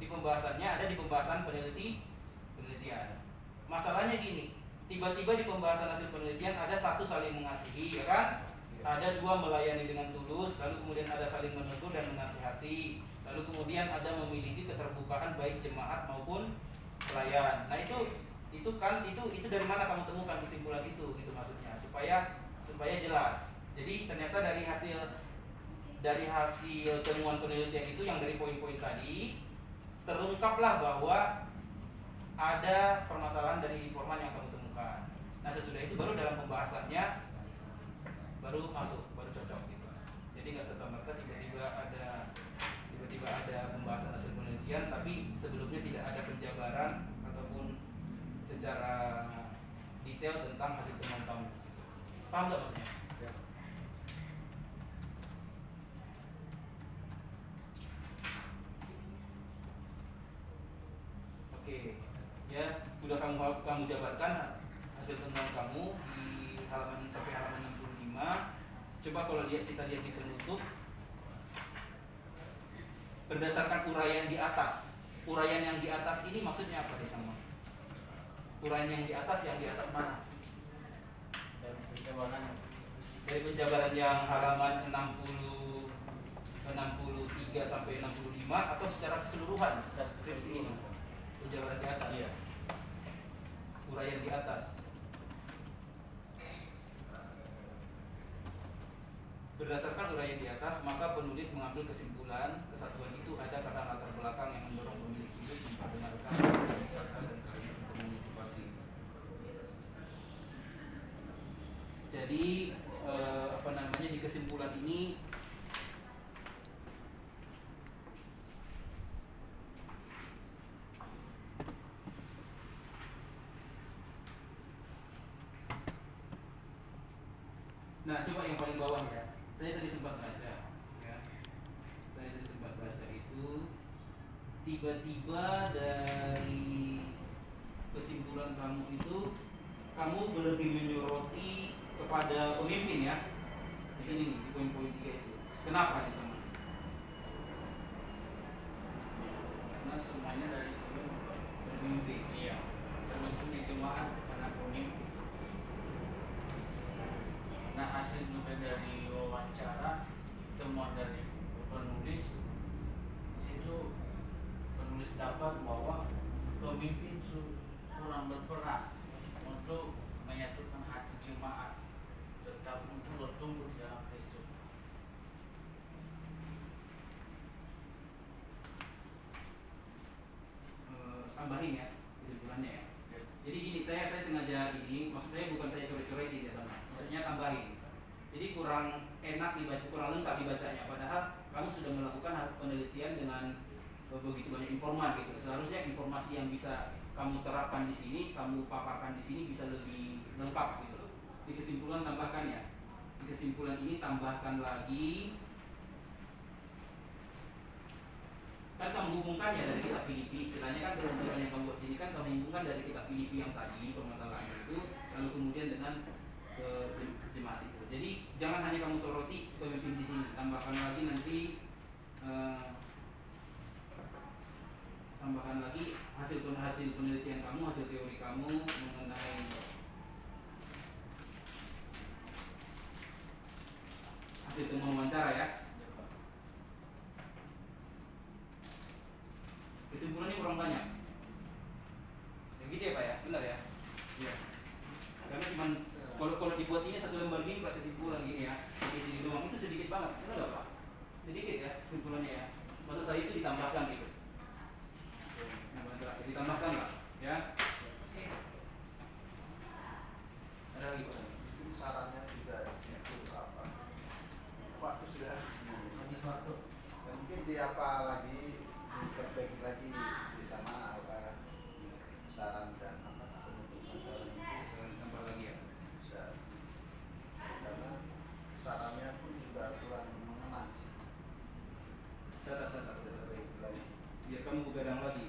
di pembahasannya ada di pembahasan penelitian. Masalahnya gini, tiba-tiba di pembahasan hasil penelitian ada 1 saling mengasihi, ya kan? ada dua melayani dengan tulus, lalu kemudian ada saling menegur dan menasihati, lalu kemudian ada memiliki keterbukaan baik jemaat maupun pelayan. Nah itu dari mana kamu temukan kesimpulan itu gitu maksudnya supaya jelas. Jadi ternyata dari hasil temuan penelitian itu yang dari poin-poin tadi terungkaplah bahwa ada permasalahan dari informan yang kamu temukan. Nah sesudah itu baru dalam pembahasannya baru cocok gitu. Jadi nggak serta merta tiba-tiba ada pembahasan hasil penelitian, tapi sebelumnya tidak ada penjabaran ataupun secara detail tentang hasil temuan kamu. Paham nggak maksudnya? Ya. Oke, ya sudah kamu jabarkan hasil temuan kamu di halaman sampai halaman 65. Coba kalau kita lihat di penutup, berdasarkan uraian di atas. Uraian yang di atas ini maksudnya apa sama? Uraian yang di atas mana? Dan penjabaran Dari penjabaran yang halaman 63 sampai 65 atau secara keseluruhan skripsi ini? Penjabaran di atas. Iya. Uraian di atas. Berdasarkan uraian di atas, maka penulis mengambil kesimpulan kesatuan itu ada karena latar belakang yang mendorong pemilik hidup memperdengarkan kata dan kalimat untuk memotivasi. Jadi di kesimpulan ini nah coba yang paling bawah ya. Saya tadi sempat baca ya. Itu tiba-tiba dari kesimpulan kamu itu kamu lebih menyoroti kepada pemimpin ya. Di sini nih, di poin-poin 3 itu. Kenapa di sana? karena semuanya dari pemimpin. Iya. Terbentuk di jemaat karena pemimpin. Nah hasil juga dari wawancara, temuan dari penulis, di situ penulis dapat bahwa pemimpin kurang berperan untuk menyatukan hati jemaat, tetap untuk bertumbuh di dalam Kristus. Tambahin ya kesimpulannya ya. Jadi gini, saya sengaja ini, maksudnya bukan saya coret-coretin ya sama. Maksudnya tambahin. Jadi kurang enak dibaca, kurang lengkap dibacanya. Padahal kamu sudah melakukan penelitian dengan begitu banyak informan gitu. Seharusnya informasi yang bisa kamu terapkan di sini, kamu paparkan di sini bisa lebih lengkap gitu loh. Di kesimpulan tambahkan ya. Di kesimpulan ini tambahkan lagi. Kan kamu hubungkannya dari kitab Filipi, istilahnya kan kesimpulan yang kamu buat sini kan kamu hubungkan dari kitab Filipi yang tadi permasalahan itu, lalu kemudian dengan jemaat itu. Jadi jangan hanya kamu soroti pemimpin di sini, tambahkan lagi nanti hasil penelitian kamu, hasil teori kamu mengenai hasil temuan wawancara ya. Kesimpulannya kurang banyak. Ya gitu ya Pak ya, benar ya? Iya. Karena cuma kalau dibuat ini satu lembar gini Pak kesimpulan gini ya, di sini doang itu sedikit banget, benar nggak Pak? Sedikit ya kesimpulannya ya. Maksud saya itu ditambahkan gitu. Nah, ditambahkan lah, ya. Ada lagi Pak? Mungkin sarannya juga itu apa? Waktu sudah habis ini. Habis waktu. Ya, mungkin di apa lagi diperbaiki lagi di sana apa saran dan apa penutupan saran itu Tambah lagi ya. bisa karena sarannya pun juga kurang mengenai Catat. diperbaiki lagi. Biar kamu begadang lagi.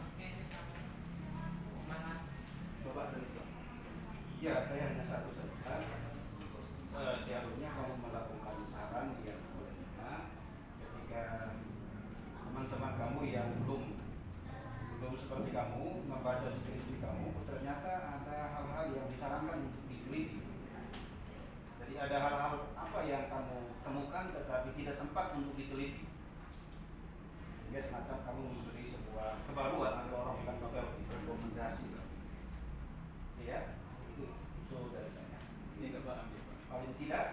Oke, semangat. Bapak dari Pak. Ya, saya hanya satu saja. seperti kamu membaca skripsi kamu, ternyata ada hal-hal yang disarankan untuk diteliti. Jadi ada hal-hal apa yang kamu temukan tetapi tidak sempat untuk diteliti, sehingga semacam kamu memberi sebuah kebaruan atau orang bilang novel itu Rekomendasi. ya. Itu dari saya. Ini Pak ambil. Paling tidak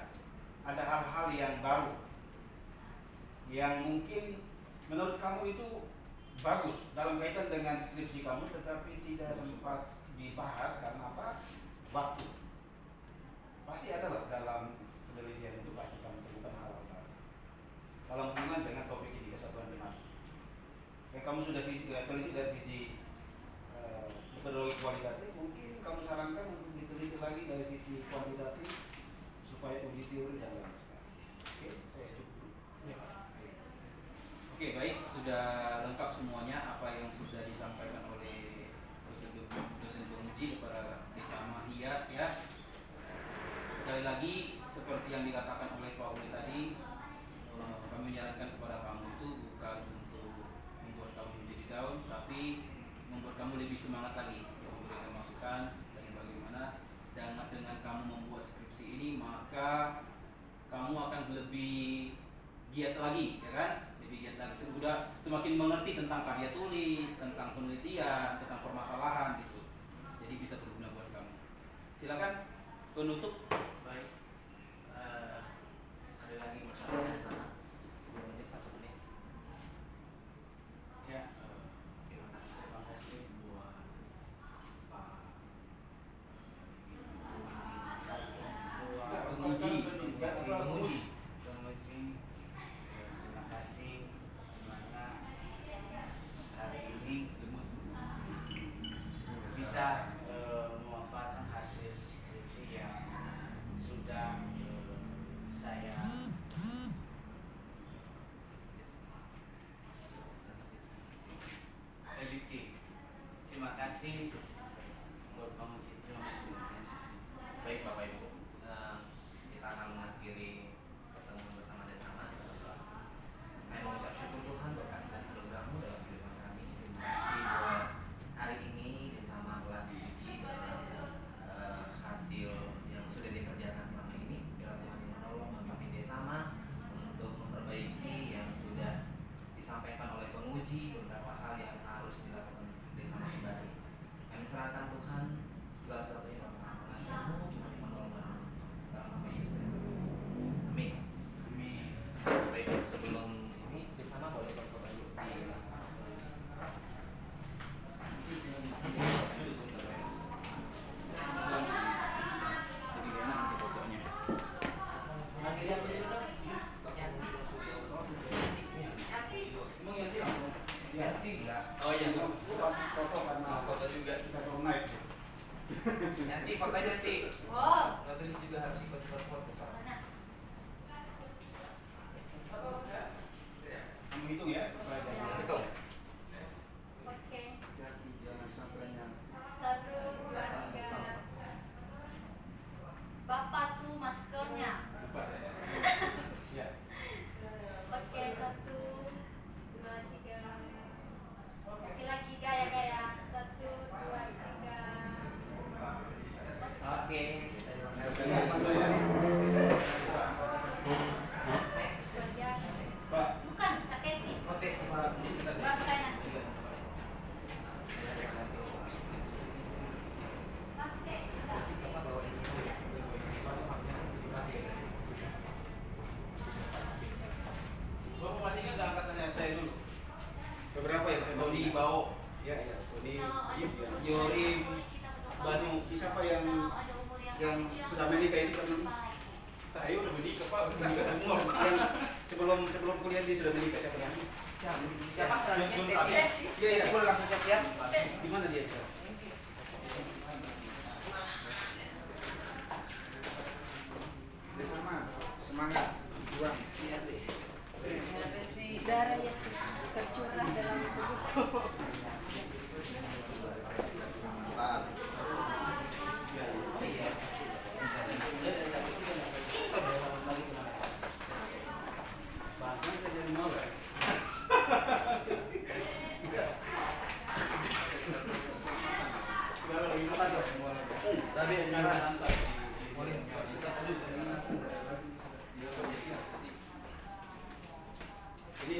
ada hal-hal yang baru yang mungkin menurut kamu itu bagus dalam kaitan dengan skripsi kamu, tetapi tidak sempat dibahas karena apa? Waktu. Pasti ada lah dalam penelitian itu, pasti kamu temukan hal-hal baru dalam hubungan dengan topik ini, kesatuan jemaat. Yang kamu sudah teliti dari sisi metodologi kualitatif, mungkin kamu sarankan untuk diteliti lagi dari sisi kuantitatif supaya uji teori dan lain sebagainya. Oke, saya cukup. Oke, baik, sudah lengkap semuanya apa yang sudah disampaikan oleh dosen penguji kepada Desa Mahia ya. Sekali lagi seperti yang dikatakan oleh Pak Uli tadi, kami menyarankan kepada kamu itu bukan untuk membuat kamu menjadi down, tapi membuat kamu lebih semangat lagi, memberikan masukan dan bagaimana dengan kamu membuat skripsi ini maka kamu akan lebih giat lagi, ya kan? Lebih giat lagi, sudah semakin mengerti tentang karya tulis, tentang penelitian, tentang permasalahan gitu. Jadi bisa berguna buat kamu. Silakan penutup. Baik, ada lagi masalah sama 2 menit 1 menit. Ya, terima kasih buat Pak Penguji. terima kasih dimana hari ini bisa memaparkan hasil skripsi yang sudah saya teliti. Terima kasih buat penguji. Terima kasih. Baik Bapak Ibu, kita akan mengakhiri pertemuan bersama Desama. Kami mengucap syukur Tuhan buat kasih dan anugerah-Mu dalam kehidupan kami. Terima kasih buat hari ini Desama telah diuji dengan hasil yang sudah dikerjakan selama ini. Biar Tuhan yang menolong memimpin Desama untuk memperbaiki yang sudah disampaikan oleh penguji, beberapa hal yang harus dilakukan Desama kembali. Kami serahkan Tuhan segala sesuatunya dalam tangan kasih-Mu, Tuhan yang menolong dan menuntun. Dalam nama Yesus. Amin. Amin. Baik, sebelum ini Desama boleh berdoa dulu di Jadi enak nanti fotonya. Panggil yang berdiri dong. Yanti. Emang Yanti langsung? Yanti Enggak. Oh iya. foto karena Foto juga. kita belum naik. Yanti, fotonya Yanti. Oh, Notulis juga harus ikut foto soalnya. Kamu hitung ya. supaya jangan- Betul. oke. Jadi jangan sampai yang 1, 2, 3. Bapak tuh maskernya. Lupa saya. Ya. Oke, 1, 2, 3. Laki-laki gaya-gaya. 1, 2, 3. Oke. Next. Kerja. Pak, Bukan, KTC. Oke, Bapak nanti. Oke, udah. Gua mau ngasihnya ke angkatannya saya dulu. beberapa yang saya Tony masih- Bao, Ya, ya. Tony, Kalau ada Yus, ya. sesuatu Yorim, kita berdoa. Banu, siapa yang Kalau ada umur yang kecil, sudah menikah itu kan? baik. saya udah menikah Pak, udah menikah semua. Yang sebelum kuliah dia sudah menikah, siapa yang? Siapa selanjutnya? Desi. Desi. Iya, iya. Desi boleh langsung siap-siap. Di mana dia sekarang? bersama semangat juang. Darah Yesus tercurah dalam tubuhku. Sebentar. Oh iya. Bahkan kerja di mall ya? tuh. Tapi sekarang boleh kita Ini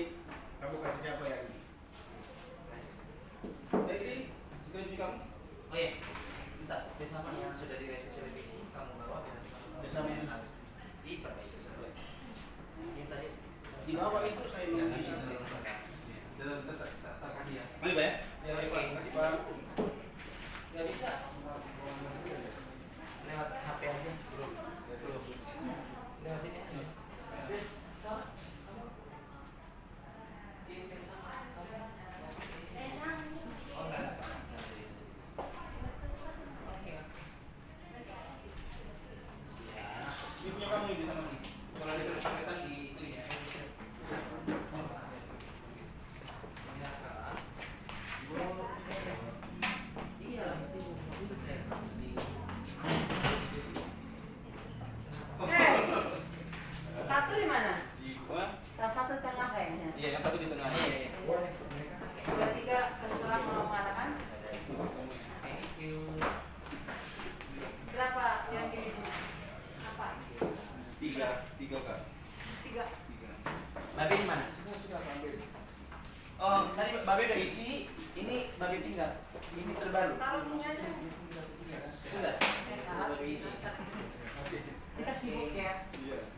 kamu kasih siapa ya ini? Ini sekunci kamu? Oh iya, minta bersama yang sudah direvisi kamu bawa Bersama yang diperbaiki. Ini tadi dibawa itu saya menunggu di sini. Dalam tak kasih ya. Mari Pak ya. Ya, baik, Pak. Makasih, Pak. nggak bisa lewat HP aja. Belum. Lewat ini aja. Terus sama kirim sama kamu. Oh enggak. Oke. Ya. Ini punya kamu ini sama sih. Kalau ada coret-coretan di itu ya. Satu di mana? Wah, Salah satu di tengah kayaknya. iya yang satu di tengah. Dua tiga terserah mau mengatakan Thank you. berapa yang di sini? Apa? Tiga kak. Tiga. Babe di mana? Oh, tadi Babe udah isi, ini Babe tinggal. Ini terbaru. Taruh sini aja. Sudah. Ya, Babe isi. kita sibuk ya. Iya.